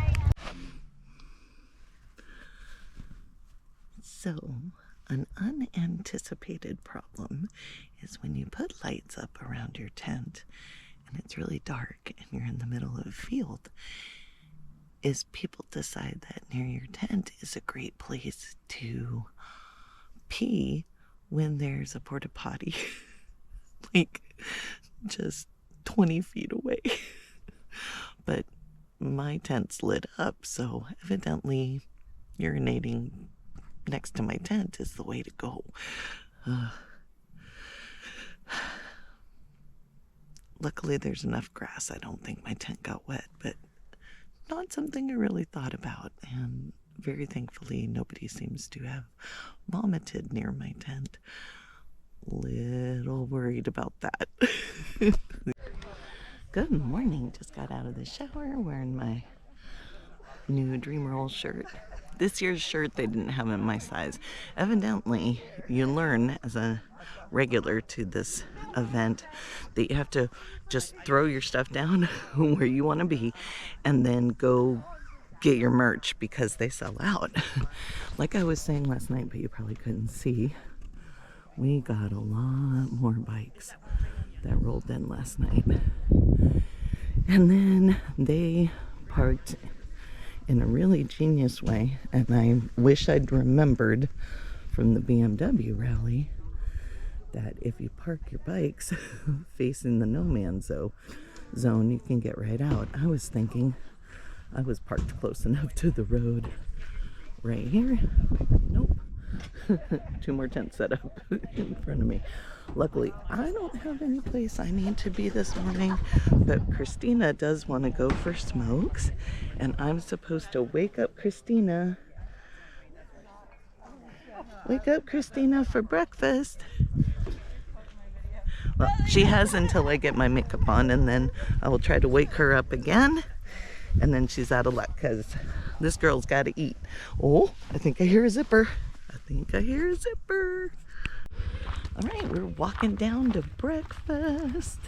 Speaker 2: So, an unanticipated problem is when you put lights up around your tent and it's really dark and you're in the middle of a field, is people decide that near your tent is a great place to pee when there's a porta potty like just 20 feet away. But my tent's lit up, so evidently urinating next to my tent is the way to go. Luckily there's enough grass. I don't think my tent got wet, but not something I really thought about, and very thankfully nobody seems to have vomited near my tent. Little worried about that. Good morning. Just got out of the shower wearing my new DreamRoll shirt. This year's shirt they didn't have in my size. Evidently, you learn as a regular to this event that you have to just throw your stuff down where you want to be and then go get your merch because they sell out. Like I was saying last night, but you probably couldn't see, we got a lot more bikes that rolled in last night. And then they parked in a really genius way, and I wish I'd remembered from the BMW rally that if you park your bikes facing the no man's zone, you can get right out. I was thinking I was parked close enough to the road right here. Nope. 2 more tents set up in front of me. Luckily, I don't have any place I need to be this morning, but Christina does want to go for smokes, and I'm supposed to wake up Christina. Wake up Christina for breakfast. Well, she has until I get my makeup on, and then I will try to wake her up again, and then she's out of luck because this girl's got to eat. Oh, I think I hear a zipper. I think I hear a zipper. All right, we're walking down to breakfast.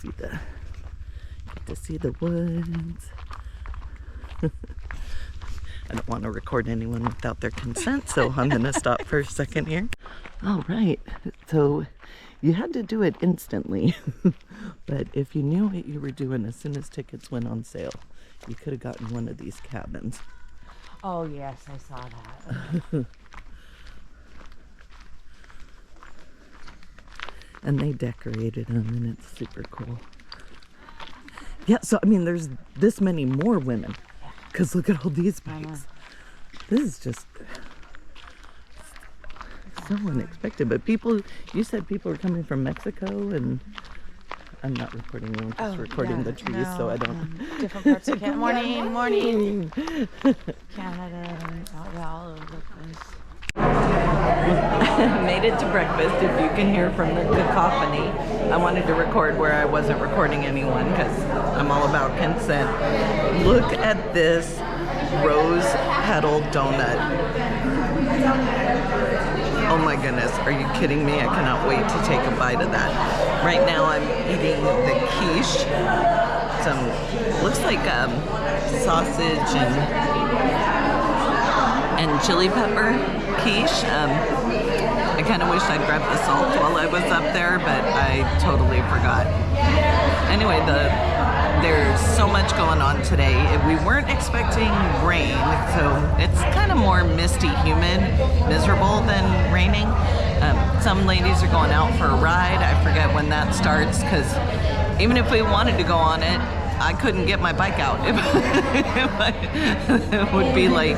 Speaker 2: Get to see the woods. I don't want to record anyone without their consent, so I'm going to stop for a second here. All right, so you had to do it instantly, but if you knew what you were doing as soon as tickets went on sale, you could have gotten one of these cabins.
Speaker 3: Oh yes, I saw that.
Speaker 2: And they decorated them, and it's super cool. Yeah, so I mean, there's this many more women, because look at all these bikes. This is just so unexpected. But people, you said people are coming from Mexico, and I'm not recording you, I'm just recording the trees, so I don't.
Speaker 3: Different parts of Canada. Morning. Canada, all over the place.
Speaker 2: Made it to breakfast, if you can hear from the cacophony. I wanted to record where I wasn't recording anyone because I'm all about consent. Look at this rose petal donut. Oh my goodness, are you kidding me? I cannot wait to take a bite of that. Right now I'm eating the quiche. Some, looks like sausage and chili pepper quiche. I kind of wish I'd grabbed the salt while I was up there, but I totally forgot. Anyway, there's so much going on today. We weren't expecting rain, so it's kind of more misty, humid, miserable than raining. Some ladies are going out for a ride. I forget when that starts, because even if we wanted to go on it, I couldn't get my bike out. It would be like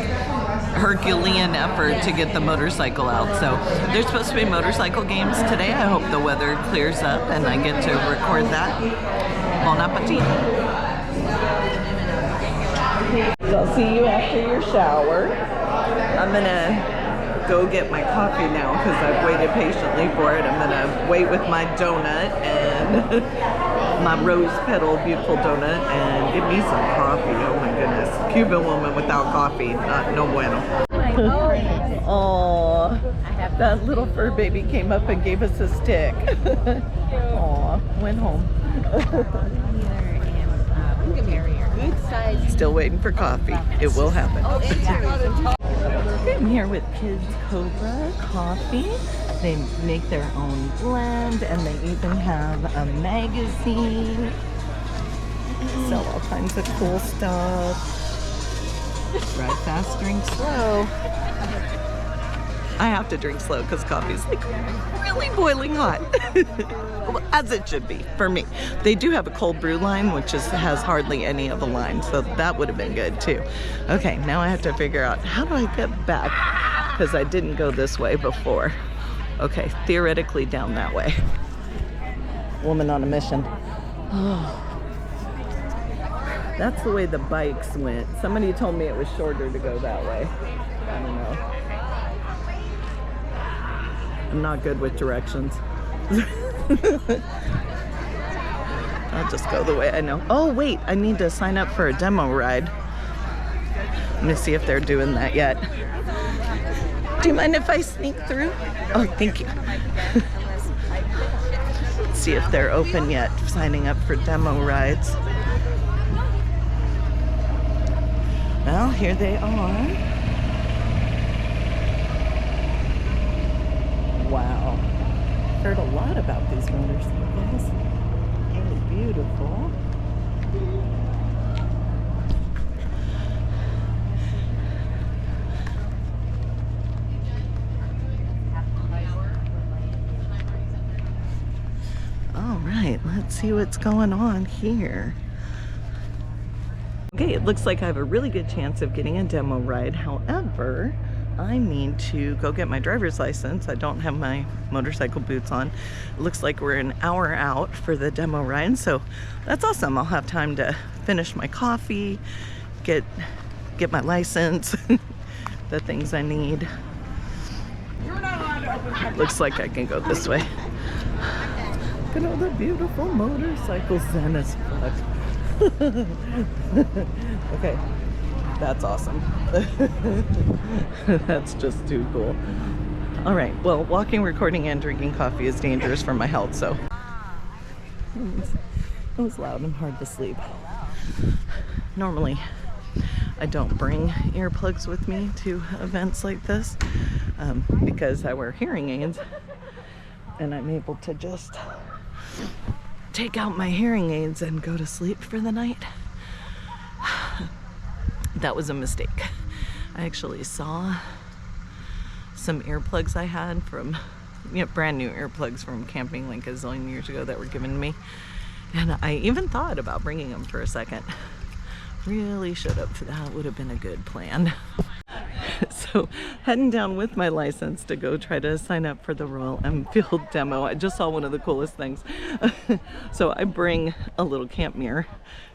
Speaker 2: Herculean effort to get the motorcycle out. So there's supposed to be motorcycle games today. I hope the weather clears up and I get to record that. Bon appetit. So I'll see you after your shower. I'm gonna go get my coffee now because I've waited patiently for it. I'm gonna wait with my donut and my rose petal beautiful donut and get me some coffee. Oh my goodness, Cuban woman without coffee, no bueno. Aw, that little fur baby came up and gave us a stick. Aw, went home.
Speaker 3: Good size.
Speaker 2: Still waiting for coffee. It will happen. I'm here with Kids Cobra Coffee. They make their own blend and they even have a magazine. Sell all kinds of cool stuff. Ride fast, drink slow. I have to drink slow because coffee's like really boiling hot. Well, as it should be for me. They do have a cold brew line, which has hardly any of a line, so that would have been good too. Okay, now I have to figure out how do I get back because I didn't go this way before. Okay, theoretically down that way. Woman on a mission. Oh. That's the way the bikes went. Somebody told me it was shorter to go that way. I don't know. I'm not good with directions. I'll just go the way I know. Oh wait, I need to sign up for a demo ride. Let me see if they're doing that yet. Do you mind if I sneak through? Oh, thank you. Let's see if they're open yet, signing up for demo rides. Well, here they are. Wow. Heard a lot about these motorcycles. Really beautiful. All right, let's see what's going on here. Okay, it looks like I have a really good chance of getting a demo ride. However, I need to go get my driver's license. I don't have my motorcycle boots on. It looks like we're an hour out for the demo ride, so that's awesome. I'll have time to finish my coffee, get my license, the things I need. Looks like I can go this way. Look at all the beautiful motorcycles. Zen as fuck. Okay, that's awesome. That's just too cool. All right, well, walking, recording, and drinking coffee is dangerous for my health, so it was loud and hard to sleep. Normally, I don't bring earplugs with me to events like this because I wear hearing aids and I'm able to just take out my hearing aids and go to sleep for the night. That was a mistake. I actually saw some earplugs I had from, brand new earplugs from camping like a zillion years ago that were given to me. And I even thought about bringing them for a second. Really should have. That would have been a good plan. So heading down with my license to go try to sign up for the Royal Enfield demo. I just saw one of the coolest things. So I bring a little camp mirror.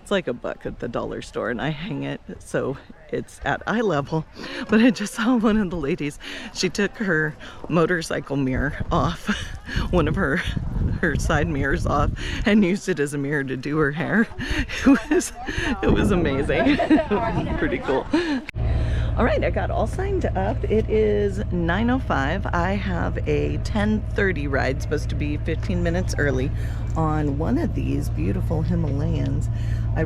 Speaker 2: It's like $1 at the dollar store and I hang it so it's at eye level. But I just saw one of the ladies, she took her motorcycle mirror off, one of her side mirrors off, and used it as a mirror to do her hair. It was amazing. Pretty cool. All right, I got all signed up. It is 9:05. I have a 10:30 ride, supposed to be 15 minutes early, on one of these beautiful Himalayans. I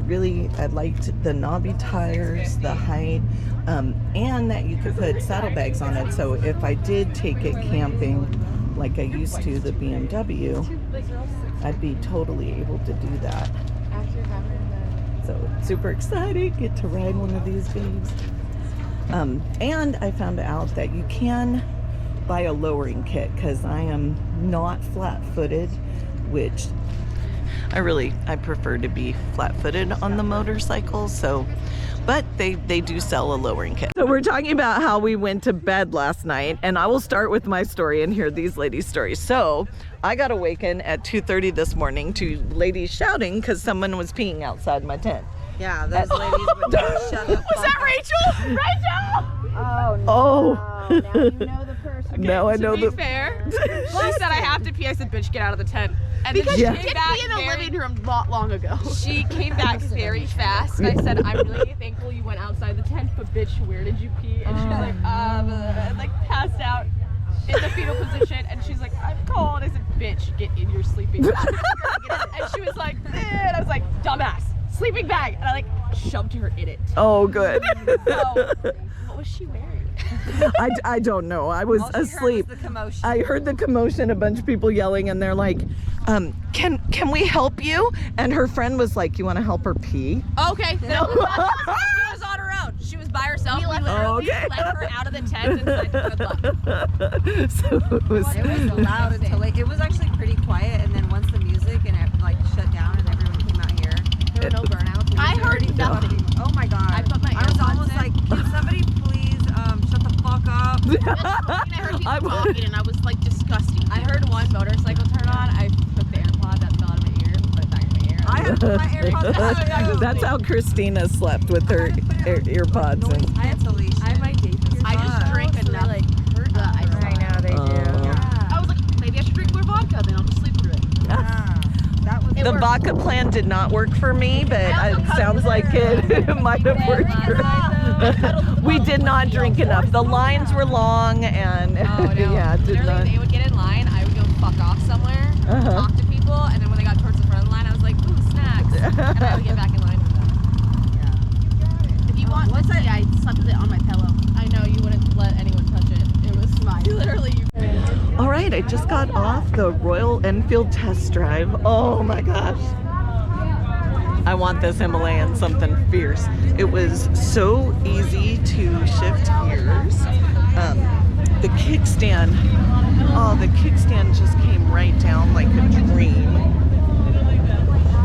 Speaker 2: liked the knobby tires, the height, and that you could put saddlebags on it. So if I did take it camping like I used to the BMW, I'd be totally able to do that. So super excited, get to ride one of these babes. And I found out that you can buy a lowering kit because I am not flat-footed, which I prefer to be flat-footed on the motorcycle, so, but they do sell a lowering kit. So we're talking about how we went to bed last night, and I will start with my story and hear these ladies' stories. So I got awakened at 2:30 this morning to ladies shouting because someone was peeing outside my tent.
Speaker 6: Yeah, those ladies would just shut up.
Speaker 4: Was that Rachel? Rachel!
Speaker 6: Oh, no.
Speaker 2: Oh.
Speaker 6: Now you know the person.
Speaker 2: Now I know
Speaker 3: To be
Speaker 2: the.
Speaker 3: fair, she said I have to pee. I said, bitch, get out of the tent. And then
Speaker 2: Yeah.
Speaker 3: she came back in the living room not long ago. She came back very fast, and I said, I'm really thankful you went outside the tent, but bitch, where did you pee? And she was like passed out in the fetal position, and she's like, I'm cold. I said, bitch, get in your sleeping bag. And she was like, and I was like, dumbass, sleeping bag, and I like shoved her in it.
Speaker 2: Oh, good.
Speaker 3: So, what was she wearing?
Speaker 2: I don't know. I was asleep. I heard the commotion, a bunch of people yelling, and they're like, can we help you? And her friend was like, you want to help her pee?
Speaker 3: Okay, no. She was on her own. She was by herself. We literally let her out of the tent and said good luck.
Speaker 2: So it was
Speaker 6: loud until like, it was actually pretty quiet, and then once the music and it like shut down and everyone came out here, there were no burnouts.
Speaker 3: I heard nothing.
Speaker 6: Oh my god.
Speaker 3: I put my
Speaker 6: I was
Speaker 3: AirPods
Speaker 6: almost
Speaker 3: in.
Speaker 6: like, can somebody please shut the fuck up?
Speaker 3: I heard people talking, and I was like disgusting. I heard one motorcycle turn on. I took the AirPod that fell out of my ear and put it back in my ear.
Speaker 6: I had to put my AirPods in.
Speaker 2: That's how Christina slept with her earpods in.
Speaker 6: I had to leash.
Speaker 3: I have my days. I just drank enough. Like,
Speaker 6: I know they do.
Speaker 3: I was like, maybe I should drink more vodka, then I'll just sleep through it.
Speaker 6: That was
Speaker 2: The vodka plan did not work for me, but it sounds like it might have worked for her. We did not drink enough. The lines were long, and yeah, it did
Speaker 3: Literally,
Speaker 2: not.
Speaker 3: they would get in line. I would go fuck off somewhere, talk to people, and then when they got towards the front of the line, I was like, ooh, snacks. And I would get back in line with them. If you want whiskey, I slept with it on my pillow. I know, you wouldn't let anyone touch it. It was mine. Literally.
Speaker 2: All right, I just got off the Royal Enfield test drive. Oh my gosh. I want this Himalayan something fierce. It was so easy to shift gears. The kickstand, the kickstand just came right down like a dream.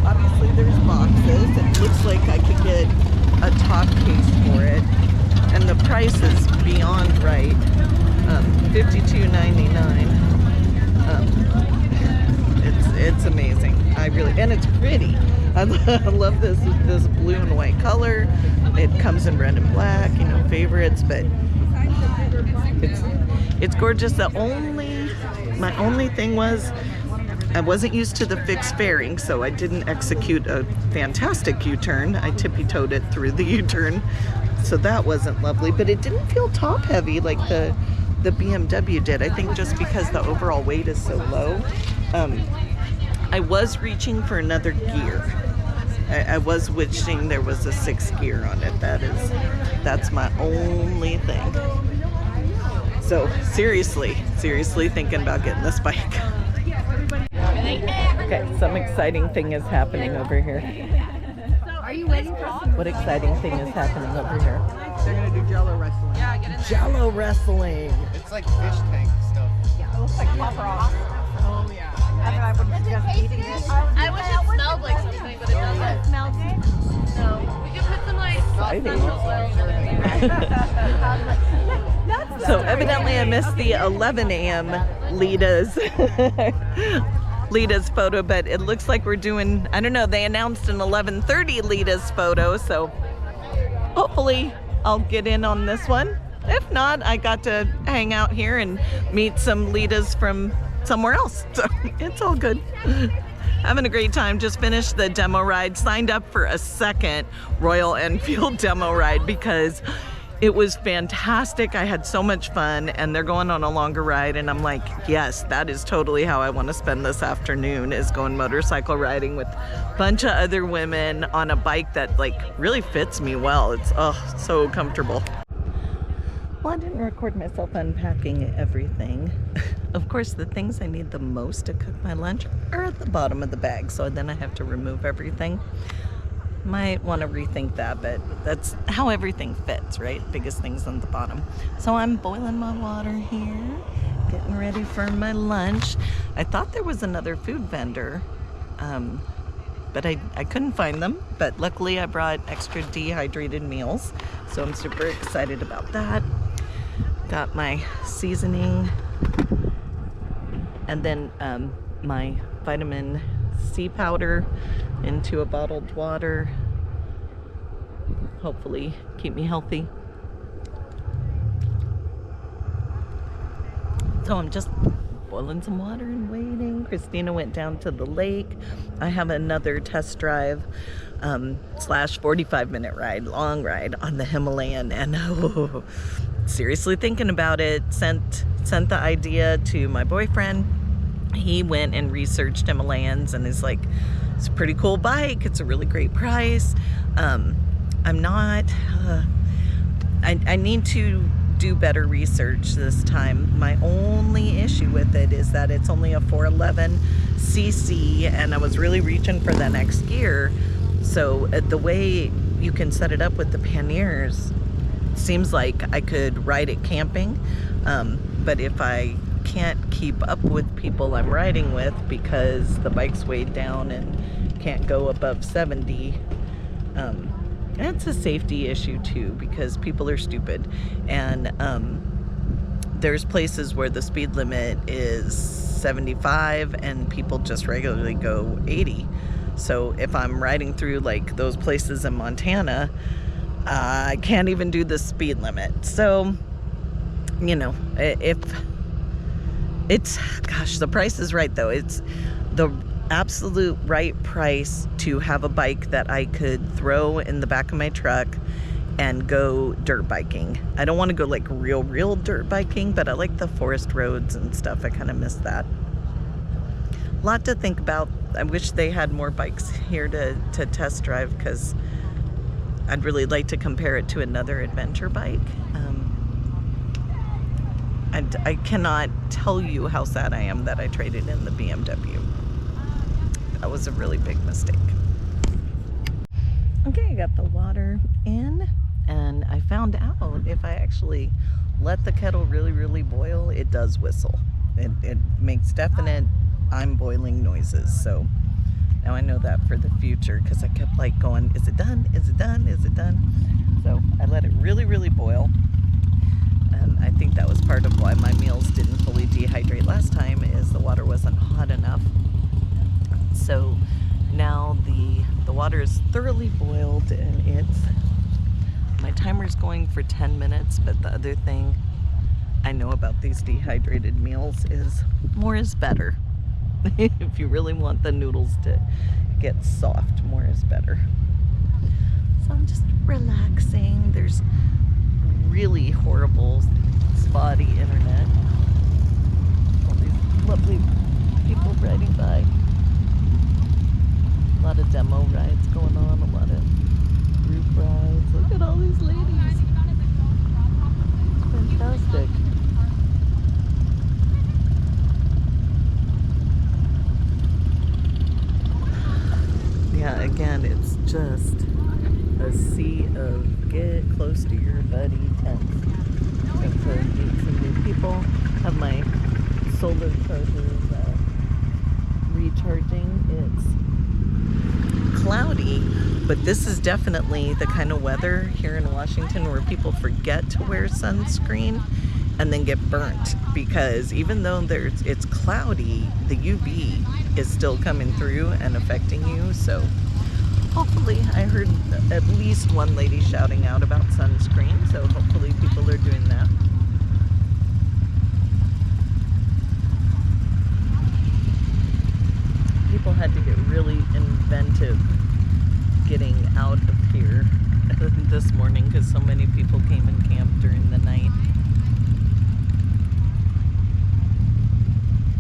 Speaker 2: Obviously there's boxes. It looks like I could get a top case for it. And the price is beyond right. $52.99. It's amazing. And it's pretty. I love this blue and white color. It comes in red and black, favorites, but it's gorgeous. My only thing was I wasn't used to the fixed fairing, so I didn't execute a fantastic U-turn. I tippy-toed it through the U-turn, so that wasn't lovely, but it didn't feel top heavy like the BMW did. I think just because the overall weight is so low. I was reaching for another gear. I was wishing there was a 6th gear on it. That's my only thing. So seriously thinking about getting this bike. Okay, some exciting thing is happening over here.
Speaker 5: Are you waiting for us?
Speaker 2: What exciting thing is happening over here?
Speaker 6: They're gonna do Jello wrestling.
Speaker 3: Yeah, get in there.
Speaker 2: Jello wrestling.
Speaker 7: It's like fish tank stuff.
Speaker 3: It looks like pop rocks. Oh, yeah.
Speaker 5: Does it taste good?
Speaker 3: I wish it smelled like something, but it doesn't.
Speaker 5: Smell good?
Speaker 3: No. We could put some like
Speaker 2: Exciting.
Speaker 3: essential
Speaker 2: So evidently I missed the 11 a.m. Litas photo, but it looks like we're doing, I don't know, they announced an 11:30 Litas photo, so hopefully I'll get in on this one. If not, I got to hang out here and meet some Litas from somewhere else, so it's all good. Having a great time. Just finished the demo ride, signed up for a second Royal Enfield demo ride because it was fantastic. I had so much fun, and they're going on a longer ride, and I'm like, yes, that is totally how I want to spend this afternoon, is going motorcycle riding with a bunch of other women on a bike that like really fits me well. It's so comfortable. Well, I didn't record myself unpacking everything. Of course, the things I need the most to cook my lunch are at the bottom of the bag, so then I have to remove everything. Might want to rethink that, but that's how everything fits, right? Biggest things on the bottom. So I'm boiling my water here, getting ready for my lunch. I thought there was another food vendor, but I couldn't find them. But luckily I brought extra dehydrated meals, so I'm super excited about that. Got my seasoning, and then my vitamin C powder into a bottled water. Hopefully keep me healthy. So I'm just boiling some water and waiting. Christina went down to the lake. I have another test drive slash 45-minute ride, long ride on the Himalayan, and seriously thinking about it. Sent the idea to my boyfriend. He went and researched Himalayans and is like, it's a pretty cool bike. It's a really great price. I'm not, I need to do better research this time. My only issue with it is that it's only a 411cc, and I was really reaching for the next gear. So the way you can set it up with the panniers seems like I could ride it camping, but if I can't keep up with people I'm riding with because the bike's weighed down and can't go above 70, that's a safety issue too, because people are stupid, and there's places where the speed limit is 75 and people just regularly go 80. So if I'm riding through like those places in Montana, I can't even do the speed limit. So, you know, if it's, gosh, the price is right though. It's the absolute right price to have a bike that I could throw in the back of my truck and go dirt biking. I don't want to go like real dirt biking, but I like the forest roads and stuff. I kind of miss that. A lot to think about. I wish they had more bikes here to test drive, because I'd really like to compare it to another adventure bike. And I cannot tell you how sad I am that I traded in the BMW. That was a really big mistake. Okay, I got the water in, and I found out if I actually let the kettle really boil, it does whistle. It makes definite I'm boiling noises. So now I know that for the future, because I kept like going, is it done? Is it done? Is it done? So I let it really boil. And I think that was part of why my meals didn't fully dehydrate last time, is the water wasn't hot enough. So now the water is thoroughly boiled, and my timer's going for 10 minutes, but the other thing I know about these dehydrated meals is more is better. If you really want the noodles to get soft, more is better. So I'm just relaxing. There's really horrible, spotty internet. All these lovely people riding by. A lot of demo rides going on, a lot of group rides. Look at all these ladies. Fantastic. Yeah, again, it's just a sea of get close to your buddy tents. Got to meet some new people. Have my solar chargers recharging. It's cloudy, but this is definitely the kind of weather here in Washington where people forget to wear sunscreen and then get burnt, because even though it's cloudy, the UV is still coming through and affecting you. So hopefully, I heard at least one lady shouting out about sunscreen, so hopefully people are doing that. People had to get really inventive getting out of here this morning, because so many people came and camped during the night.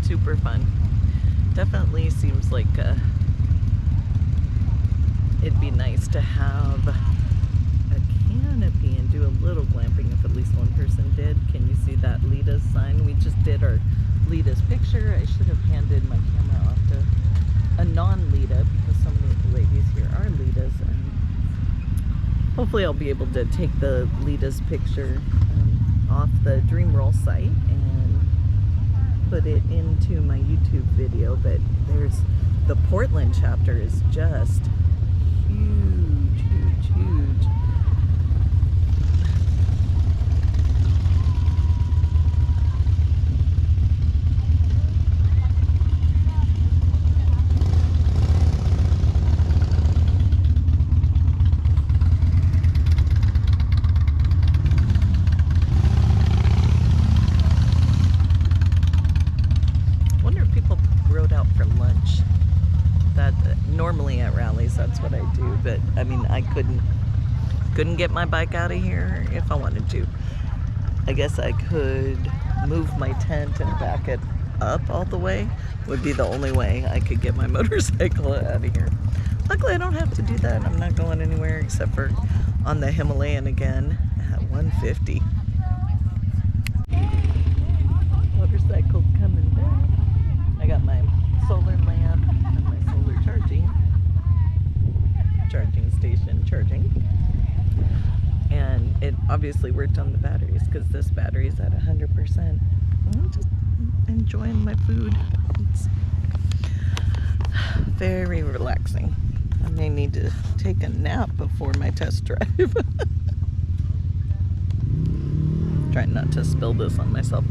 Speaker 2: Super fun. Definitely seems like it'd be nice to have a canopy and do a little glamping if at least one person did. Can you see that Litas sign? We just did our Litas picture. I should have handed my camera off to a non-Lita, because so many of the ladies here are Litas, and hopefully I'll be able to take the Litas picture off the DreamRoll site and put it into my YouTube video. But there's the Portland chapter is just huge. normally at rallies, that's what I do. But I mean, I couldn't get my bike out of here if I wanted to. I guess I could move my tent and back it up all the way. Would be the only way I could get my motorcycle out of here. Luckily, I don't have to do that. I'm not going anywhere except for on the Himalayan again at 150. Motorcycle coming back. I got my solar lamp and my solar charging station charging. And it obviously worked on the batteries because this battery is at 100%. I'm just enjoying my food. It's very relaxing. I may need to take a nap before my test drive. Trying not to spill this on myself.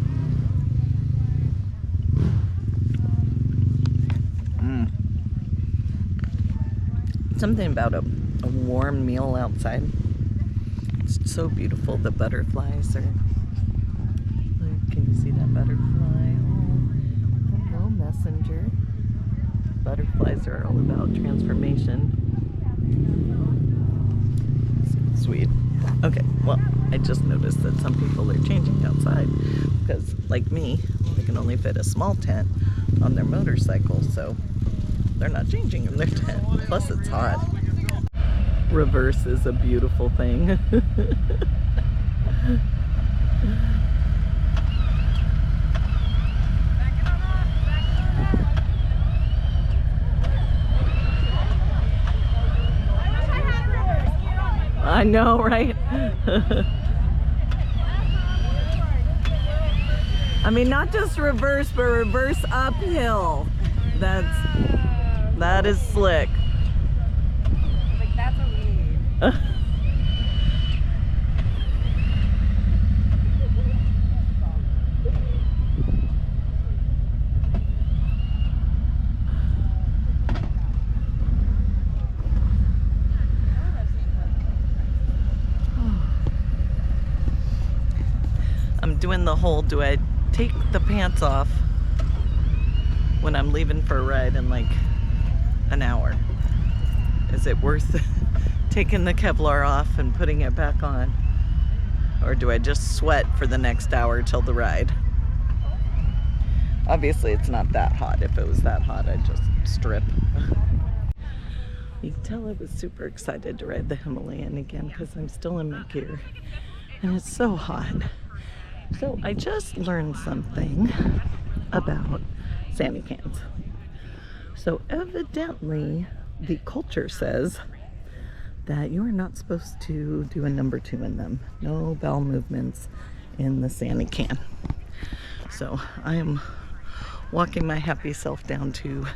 Speaker 2: Something about a warm meal outside. It's so beautiful. The butterflies are. Can you see that butterfly? Oh, hello, messenger. Butterflies are all about transformation. Sweet. Okay, well, I just noticed that some people are changing outside because, like me, they can only fit a small tent on their motorcycle, so they're not changing in their tent. Plus, it's hot. Reverse is a beautiful thing. I know, right? I mean, not just reverse, but reverse uphill. That is slick.
Speaker 6: Like, that's what we need.
Speaker 2: I'm doing the whole, do I take the pants off when I'm leaving for a ride in like an hour? Is it worth taking the Kevlar off and putting it back on? Or do I just sweat for the next hour till the ride? Obviously it's not that hot. If it was that hot, I'd just strip. You can tell I was super excited to ride the Himalayan again because I'm still in my gear and it's so hot. So I just learned something about Sandy cans. So evidently the culture says that you are not supposed to do a number 2 in them. No bowel movements in the Sandy can. So I am walking my happy self down to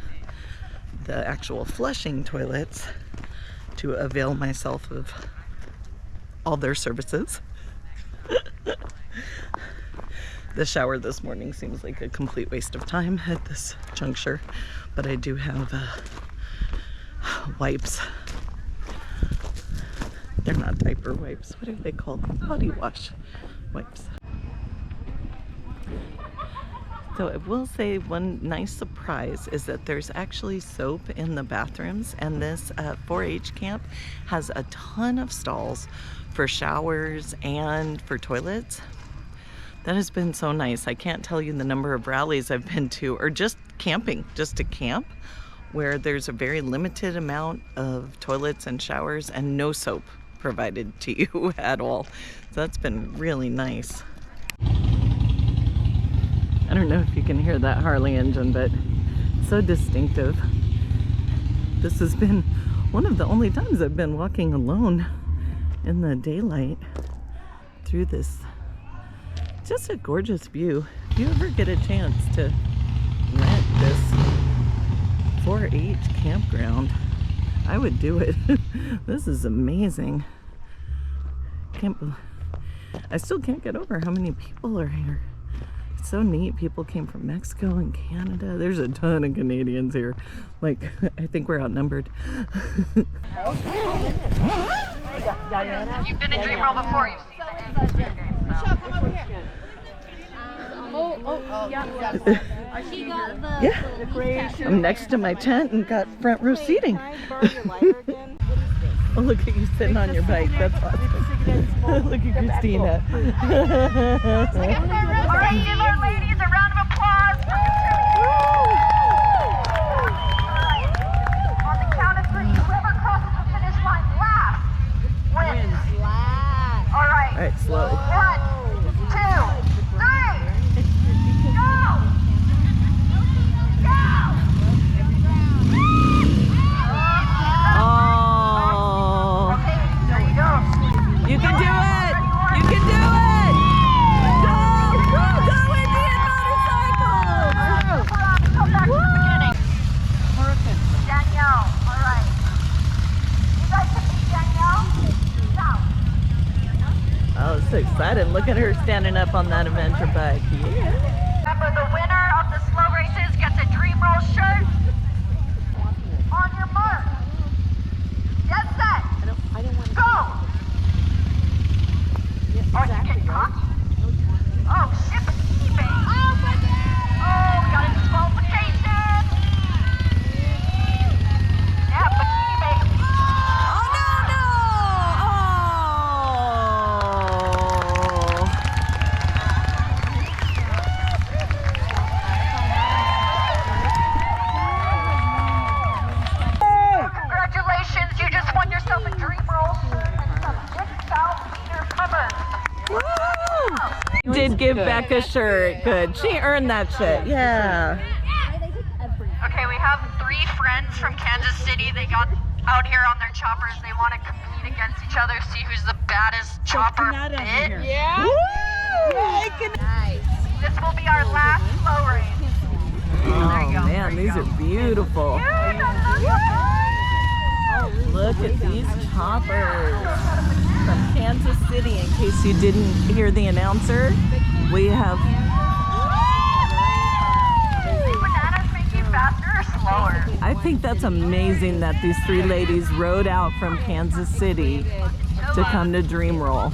Speaker 2: the actual flushing toilets to avail myself of all their services. The shower this morning seems like a complete waste of time at this juncture, but I do have wipes. They're not diaper wipes. What are they called? Body wash wipes. So I will say one nice surprise is that there's actually soap in the bathrooms, and this 4-H camp has a ton of stalls for showers and for toilets. That has been so nice. I can't tell you the number of rallies I've been to, or just camping, just to camp, where there's a very limited amount of toilets and showers and no soap provided to you at all. So that's been really nice. I don't know if you can hear that Harley engine, but it's so distinctive. This has been one of the only times I've been walking alone in the daylight through this. Just a gorgeous view. If you ever get a chance to rent this 4-H campground, I would do it. This is amazing. I still can't get over how many people are here. It's so neat. People came from Mexico and Canada. There's a ton of Canadians here. Like, I think we're outnumbered.
Speaker 8: You've been in DreamRoll before. You've seen the game.
Speaker 3: Michelle, come over here.
Speaker 5: She got the
Speaker 2: Yeah. I'm next to my tent and got front row seating. Oh, look at you sitting on your bike. That's awesome. Look at Christina.
Speaker 8: All right, give our ladies a round of applause for contributing. On the count of 3, whoever crosses the finish line last wins. All right.
Speaker 2: All right, slow.
Speaker 8: 1, 2, 3, go! Go!
Speaker 2: Oh,
Speaker 8: Okay, there you go.
Speaker 2: you can do it. You can do it. Go, Indian motorcycles.
Speaker 8: Come back to the beginning. Danielle, all right. You guys can meet Danielle. South.
Speaker 2: Oh, so excited. Look at her standing up on that adventure bike. Yeah.
Speaker 8: Remember, the winner of the slow races gets a DreamRoll shirt. On your mark. Get set. Go. Oh, you getting caught? Oh, shit, bikini bait. Oh, my God. Oh, we got a disqualification. Yeah, bikini bait.
Speaker 2: Oh, no.
Speaker 8: Congratulations, you just won yourself a DreamRoll shirt and some discount leader covers.
Speaker 2: Woo! Did give Beck a shirt. Good. She earned that shit. Yeah.
Speaker 8: Okay, we have 3 friends from Kansas City. They got out here on their choppers. They want to compete against each other, see who's the baddest chopper bit.
Speaker 3: Yeah.
Speaker 8: This will be our last slow race. There you go.
Speaker 2: Oh man, these are beautiful. Look at these choppers from Kansas City. In case you didn't hear the announcer, we have.
Speaker 8: Bananas make you faster or slower?
Speaker 2: I think that's amazing that these 3 ladies rode out from Kansas City to come to DreamRoll.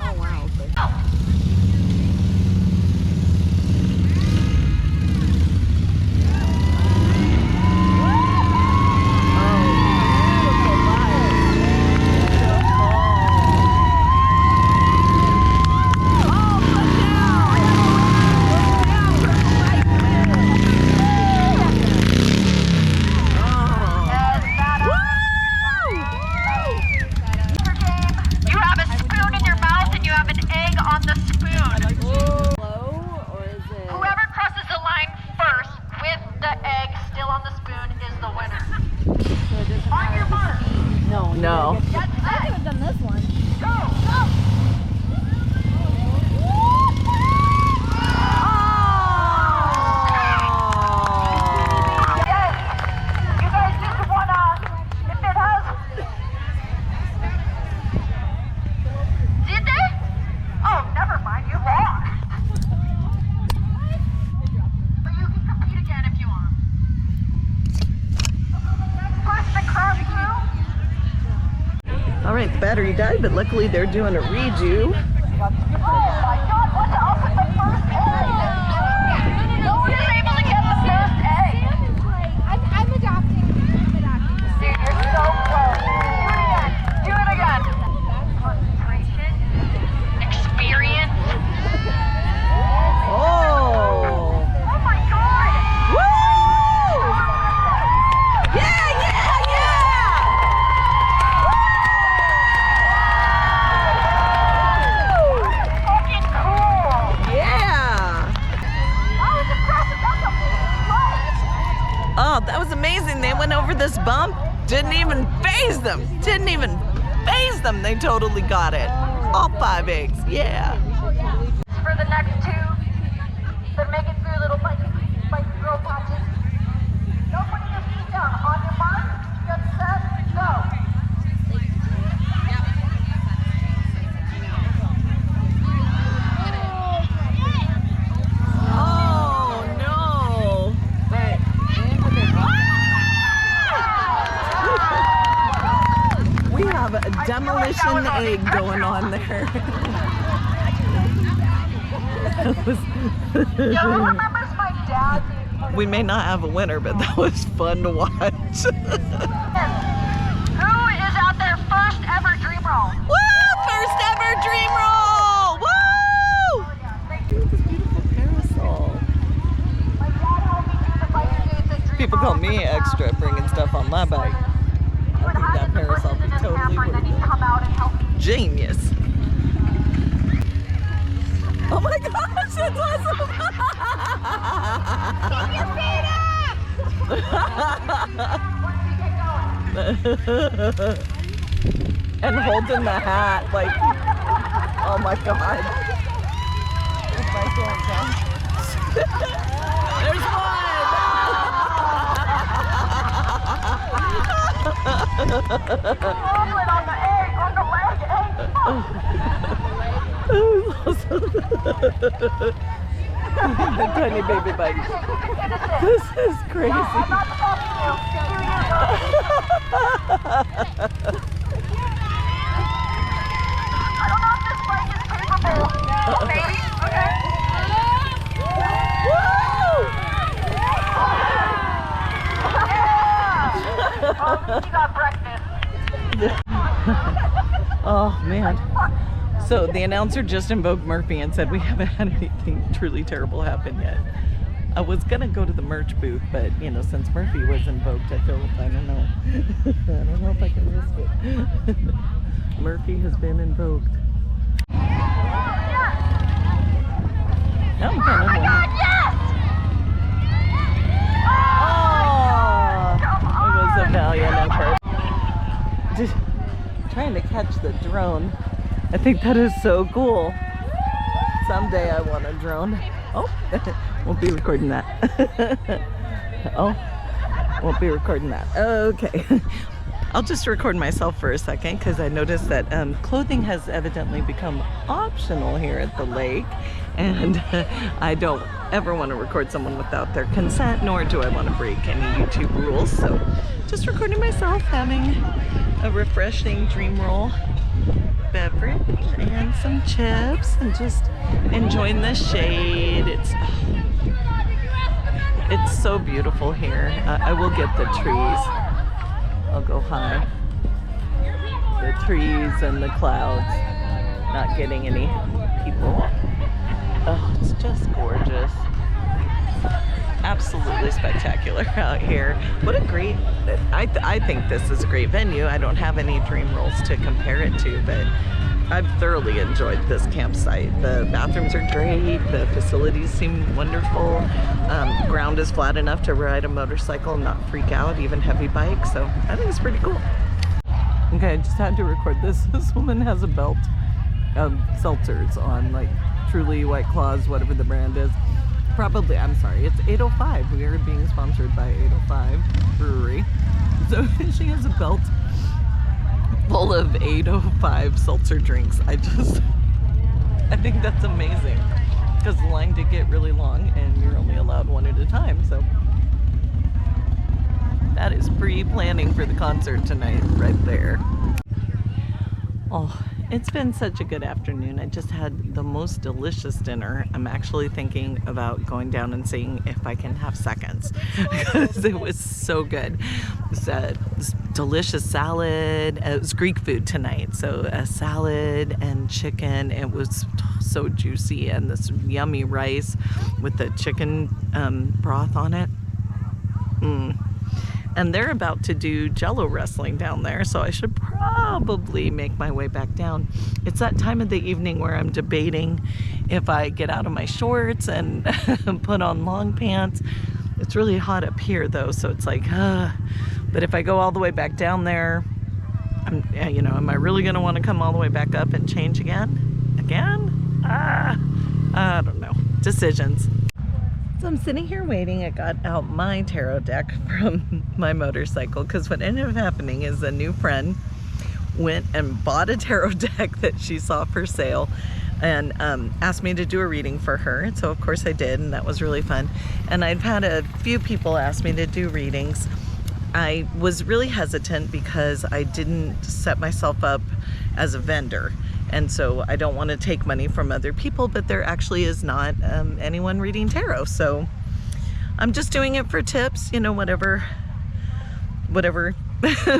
Speaker 8: You have a spoon in your mouth and you have an egg on the spoon. Whoever crosses the line first with the egg still on the spoon is the winner. On your mark.
Speaker 2: No.
Speaker 8: Get set.
Speaker 5: I could have done this one.
Speaker 8: Go. Go. Yes. You guys just wanna, if it has. Did they? Oh, never mind. You lost. But you can compete again if you want. Next person to cross through.
Speaker 2: All right, the battery died, but luckily they're doing a redo.
Speaker 8: Oh my God! What's up with the first egg? No one is able to get the first egg.
Speaker 5: I'm adopting.
Speaker 8: Dude, you're so close. Do it again. Concentration. Experience.
Speaker 2: Oh!
Speaker 8: Oh my God!
Speaker 2: Woo! Yeah!
Speaker 8: Fucking cool.
Speaker 2: Yeah!
Speaker 8: I was impressed. That's a big
Speaker 2: Oh, that was amazing. They went over this bump. Didn't even phase them. They totally got it. All 5 eggs. Yeah.
Speaker 8: For the next 2, they're making through little biking girl patches. Don't put your feet down. On your mark, get set, go.
Speaker 2: Oh no! We have a demolition egg going on there.
Speaker 8: Who remembers my dad being
Speaker 2: We may not have a winner, but that was fun to watch.
Speaker 8: Who is out there first ever DreamRoll?
Speaker 2: Woo! First ever DreamRoll! Woo! Look at this beautiful parasol.
Speaker 8: My dad helped me do the biker gates at DreamRoll.
Speaker 2: People call me extra bringing stuff on my bike.
Speaker 8: He would hide in the bushes in his camper and then he'd come out and help me.
Speaker 2: Genius. Oh my gosh, that's awesome!
Speaker 8: Keep your feet up!
Speaker 2: And holding the hat, like, oh my god. If I can't jump. There's
Speaker 8: Omelet on the egg, on the leg,
Speaker 2: The tiny baby bike. This is crazy.
Speaker 8: I'm not stopping you. I don't know if this bike is capable. Maybe? Okay. Yeah! Oh, you got breakfast.
Speaker 2: Oh man. So the announcer just invoked Murphy and said we haven't had anything truly terrible happen yet. I was gonna go to the merch booth, but you know, since Murphy was invoked, I feel, I don't know. I don't know if I can risk it. Murphy has been invoked. I'm kind of
Speaker 8: Yes!
Speaker 2: Oh, it was a valiant effort. Just trying to catch the drone. I think that is so cool. Someday I want a drone. Oh, won't be recording that. Oh, won't be recording that. Okay. I'll just record myself for a second because I noticed that clothing has evidently become optional here at the lake, and I don't ever want to record someone without their consent, nor do I want to break any YouTube rules. So just recording myself having a refreshing DreamRoll beverage and some chips and just enjoying the shade. It's so beautiful here. I will get the trees. I'll go high. The trees and the clouds. Not getting any people. Oh, it's just gorgeous. Absolutely spectacular out here. What a great, I think this is a great venue. I don't have any DreamRolls to compare it to, but I've thoroughly enjoyed this campsite. The bathrooms are great. The facilities seem wonderful. Ground is flat enough to ride a motorcycle and not freak out, even heavy bikes. So I think it's pretty cool. Okay, I just had to record this. This woman has a belt of seltzers on, like Truly, White Claws, whatever the brand is. Probably, I'm sorry, it's 805. We are being sponsored by 805 Brewery. So she has a belt full of 805 seltzer drinks. I think that's amazing because the line did get really long and you're only allowed one at a time. So that is pre-planning for the concert tonight right there. Oh, it's been such a good afternoon. I just had the most delicious dinner. I'm actually thinking about going down and seeing if I can have seconds because it was so good. It's a delicious salad. It was Greek food tonight, so a salad and chicken. It was so juicy, and this yummy rice with the chicken broth on it. And they're about to do Jello wrestling down there, so I should probably make my way back down. It's that time of the evening where I'm debating if I get out of my shorts and put on long pants. It's really hot up here though, so it's like, but if I go all the way back down there, am I really gonna want to come all the way back up and change again? I don't know. Decisions. So I'm sitting here waiting. I got out my tarot deck from my motorcycle because what ended up happening is a new friend went and bought a tarot deck that she saw for sale and asked me to do a reading for her. And so of course I did, and that was really fun. And I've had a few people ask me to do readings. I was really hesitant because I didn't set myself up as a vendor.
Speaker 1: And so I don't want to take money from other people, but there actually is not anyone reading tarot. So I'm just doing it for tips, you know, whatever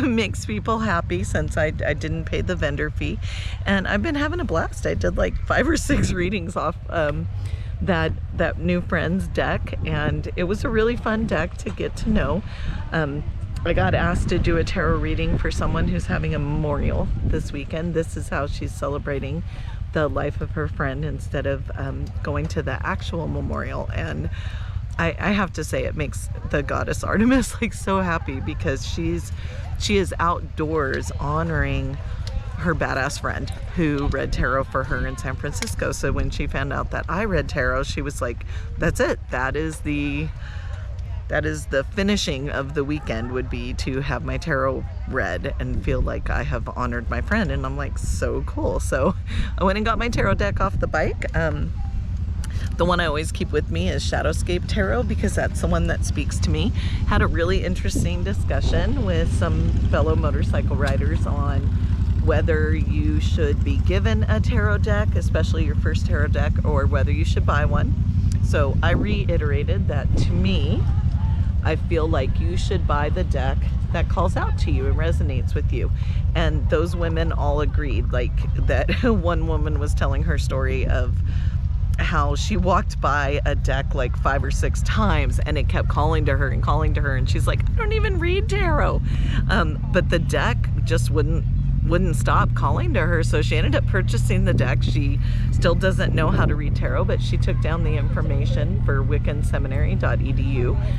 Speaker 1: makes people happy, since I didn't pay the vendor fee. And I've been having a blast. I did like 5 or 6 readings off that new friend's deck, and it was a really fun deck to get to know. I got asked to do a tarot reading for someone who's having a memorial this weekend. This is how she's celebrating the life of her friend instead of going to the actual memorial. And I have to say, it makes the goddess Artemis like so happy, because she is outdoors honoring her badass friend who read tarot for her in San Francisco. So when she found out that I read tarot, she was like, that's it. That is the finishing of the weekend, would be to have my tarot read and feel like I have honored my friend. And I'm like, so cool. So I went and got my tarot deck off the bike. The one I always keep with me is Shadowscape Tarot, because that's the one that speaks to me. Had a really interesting discussion with some fellow motorcycle riders on whether you should be given a tarot deck, especially your first tarot deck, or whether you should buy one. So I reiterated that, to me, I feel like you should buy the deck that calls out to you and resonates with you. And those women all agreed. Like, that one woman was telling her story of how she walked by a deck like 5 or 6 times and it kept calling to her, and she's like, I don't even read tarot. But the deck just wouldn't stop calling to her, so she ended up purchasing the deck. She still doesn't know how to read tarot, but she took down the information for wiccanseminary.edu,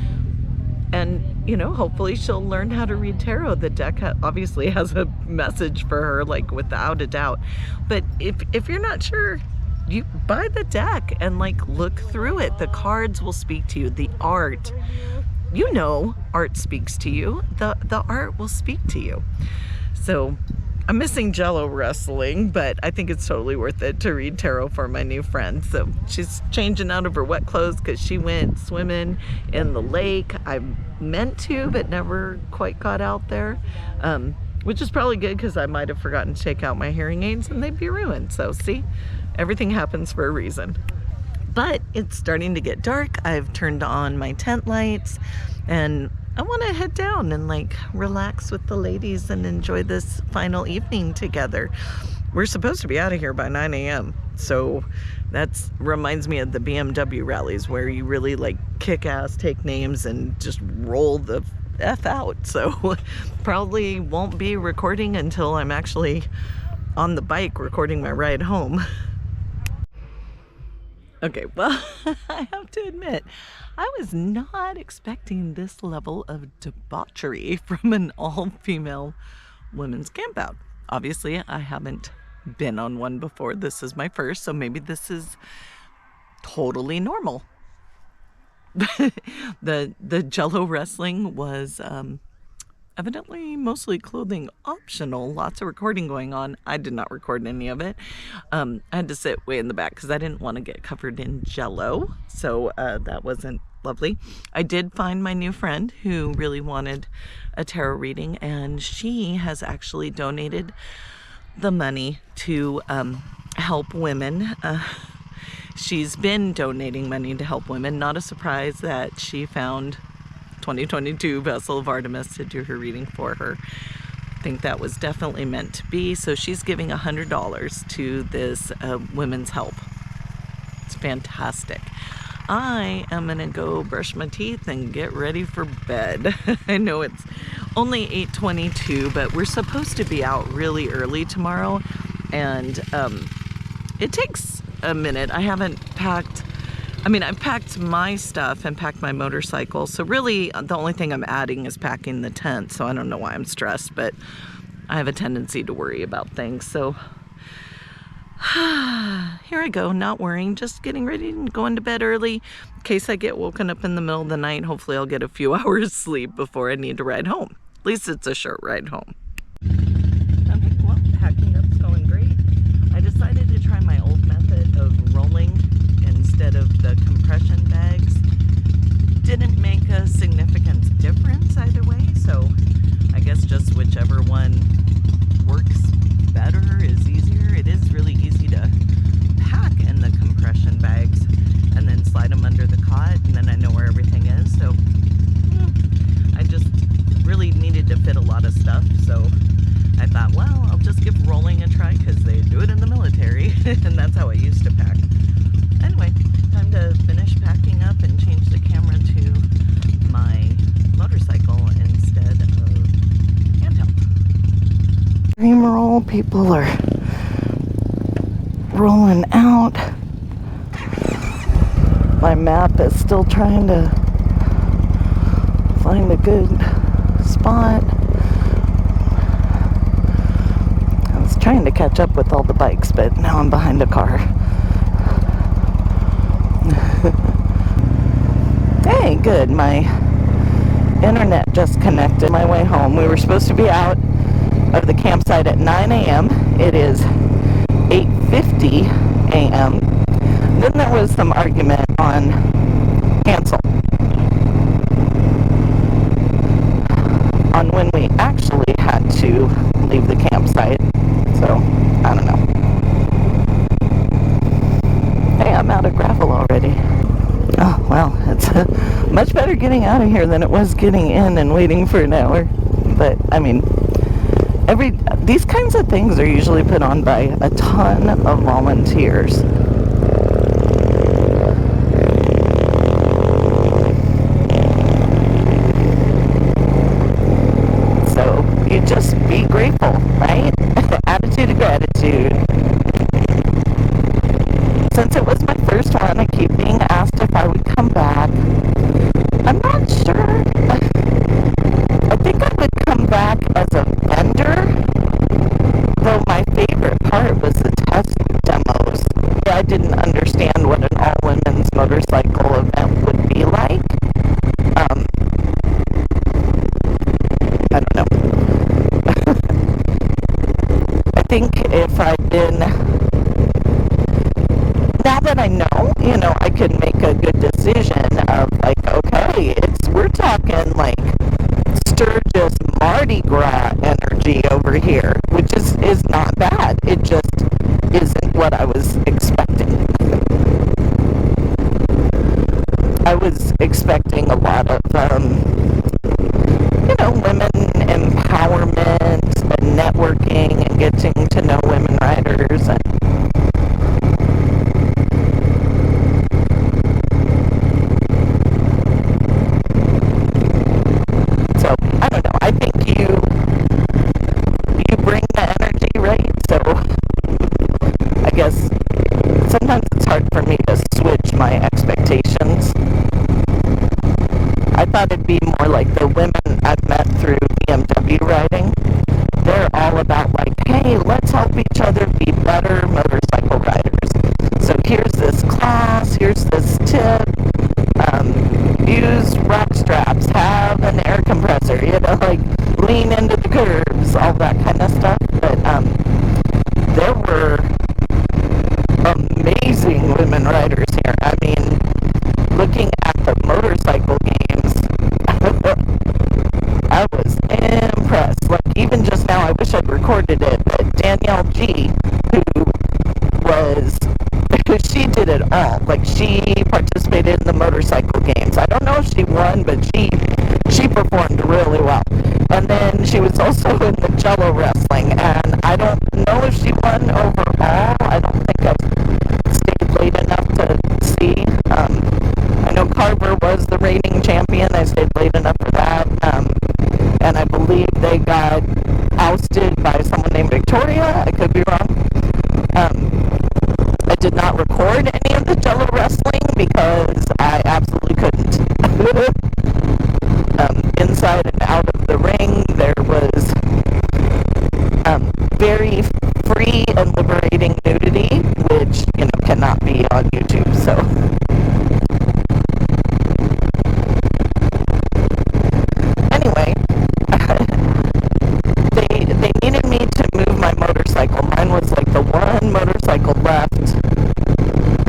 Speaker 1: and, you know, hopefully she'll learn how to read tarot. The deck obviously has a message for her, like, without a doubt. But if you're not sure, you buy the deck and, like, look through it. The cards will speak to you. The art, you know, art speaks to you. The art will speak to you. So I'm missing Jello wrestling, but I think it's totally worth it to read tarot for my new friend. So she's changing out of her wet clothes because she went swimming in the lake. I meant to, but never quite got out there, which is probably good, because I might have forgotten to take out my hearing aids and they'd be ruined. So see, everything happens for a reason. But it's starting to get dark. I've turned on my tent lights, and I want to head down and, like, relax with the ladies and enjoy this final evening together. We're supposed to be out of here by 9 a.m. So that reminds me of the BMW rallies, where you really, like, kick ass, take names, and just roll the F out. So probably won't be recording until I'm actually on the bike recording my ride home. Okay, well, I have to admit, I was not expecting this level of debauchery from an all-female women's campout. Obviously, I haven't been on one before. This is my first, so maybe this is totally normal. The Jello wrestling was evidently mostly clothing optional. Lots of recording going on. I did not record any of it. I had to sit way in the back because I didn't want to get covered in Jello, so that wasn't lovely. I did find my new friend who really wanted a tarot reading, and she has actually donated the money to help women. She's been donating money to help women. Not a surprise that she found 2022 Vessel of Artemis to do her reading for her. I think that was definitely meant to be. So she's giving $100 to this women's help. It's fantastic. I am gonna go brush my teeth and get ready for bed. I know it's only 8:22, but we're supposed to be out really early tomorrow, and it takes a minute. I haven't packed, I've packed my stuff and packed my motorcycle, so really the only thing I'm adding is packing the tent, so I don't know why I'm stressed, but I have a tendency to worry about things, so here I go, not worrying, just getting ready and going to bed early in case I get woken up in the middle of the night. Hopefully I'll get a few hours sleep before I need to ride home. At least it's a short ride home. Okay, well, packing up's going great. I decided to try my old method of rolling instead of the compression bags. Didn't make a significant difference either way, so I guess just whichever one works better, is easier. It is really
Speaker 2: needed to fit a lot of stuff, so I thought, well, I'll just give rolling a try because they do it in the military, and that's how I used to pack. Anyway, time to finish packing up and change the camera to my motorcycle instead of handheld. DreamRoll people are rolling out. My map is still trying to find a good spot. I was trying to catch up with all the bikes, but now I'm behind a car. Hey, good. My internet just connected my way home. We were supposed to be out of the campsite at 9 a.m. It is 8:50 a.m. Then there was some argument on cancel on when we actually had to leave the campsite. So, I don't know. Hey, I'm out of gravel already. Oh, well, it's much better getting out of here than it was getting in and waiting for an hour. But, I mean, these kinds of things are usually put on by a ton of volunteers. So, you just be grateful, right? Attitude of gratitude. Since it was my first one, I keep being asked if I would come back. I'm not sure. I think I would come back as a vendor, though my favorite part was the test demos. I didn't understand what an all-women's motorcycle event would be like. I don't know. I think if I'd been... Now that I know, I could make a good decision of like, okay, we're talking like Sturgis Mardi Gras energy over here, which is not bad. It just isn't what I was expecting. I was expecting a lot of, women empowerment and networking and getting to know women riders and sometimes it's hard for me to switch my expectations. I thought it'd be more like the women I've met through BMW riding. They're all about like, hey, let's help each other be better motorcycle riders. So here's this class, here's this tip, use rock straps, have an air compressor, like lean into the curves, all that kind of stuff. But there were amazing women riders here. I mean, looking at the motorcycle games, I was impressed. Like, even just now, I wish I'd recorded it, but Danielle G, she did it all. Like, she participated in the motorcycle games. I don't know if she won, but she performed really well. And then she was also in the Jello wrestling, and I don't know if she won overall. I don't think I stayed late enough to see. I know Carver was the reigning champion. I stayed late enough for that. And I believe they got ousted by someone named Victoria. I could be wrong. I did not record any of the Jello wrestling because I absolutely couldn't. Inside and out of the ring, there was very free and liberating nudity, which, cannot be on YouTube, so. Anyway, they needed me to move my motorcycle. Mine was like the one motorcycle left,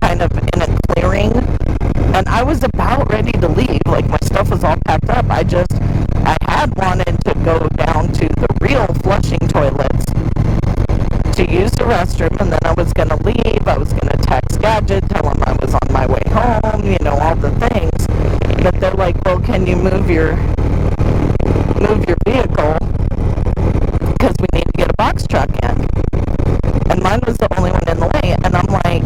Speaker 2: kind of in a clearing, and I was about ready to leave. Like, my stuff was all packed up. I had wanted to go down to the real flushing toilets to use the restroom, and then I was going to leave. I was going to text Gadget, tell him I was on my way home, all the things. But they're like, well, can you move your vehicle because we need to get a box truck in. And mine was the only one in the way. And I'm like,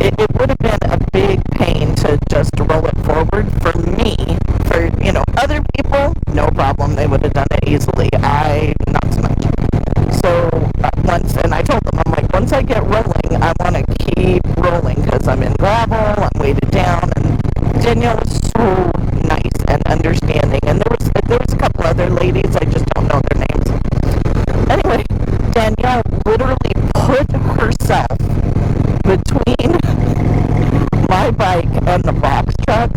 Speaker 2: it would have been a big pain to just roll it forward for me. For, other people, no problem. They would have done it easily. Not so much. So and I told them, I'm like, once I get rolling, I want to keep rolling because I'm in gravel, I'm weighted down, and Danielle was so nice and understanding. And there was a couple other ladies, I just don't know their names. Anyway, Danielle literally put herself between my bike and the box truck.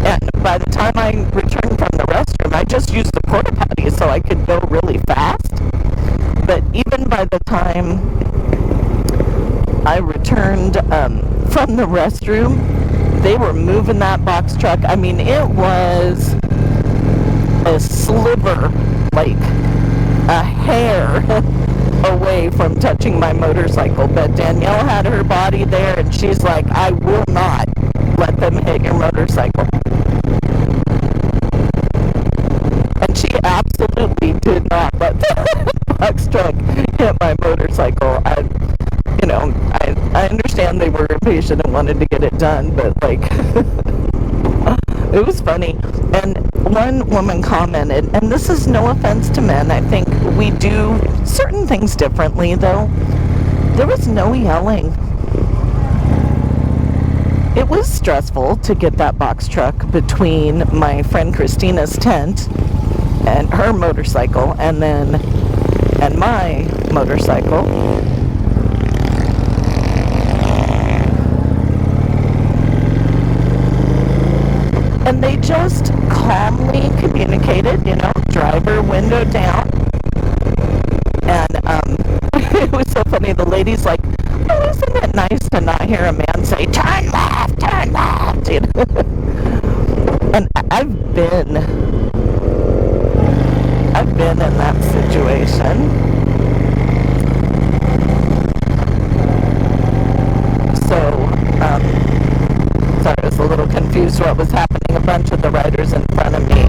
Speaker 2: And by the time I returned from the restroom, I just used the porta potty so I could go really fast. But even by the time I returned from the restroom, they were moving that box truck. I mean, it was a sliver, like a hair away from touching my motorcycle. But Danielle had her body there, and she's like, I will not let them hit your motorcycle. And she absolutely did not let the box truck hit my motorcycle. I understand they were impatient and wanted to get it done, but it was funny. And one woman commented, and this is no offense to men, I think we do certain things differently though. There was no yelling. It was stressful to get that box truck between my friend Christina's tent and her motorcycle and my motorcycle. And they just calmly communicated, driver window down. And it was so funny. The lady's like, oh, isn't it nice to not hear a man say, turn left, turn left? And I've been in that situation. So, sorry, I was a little confused what was happening. A bunch of the riders in front of me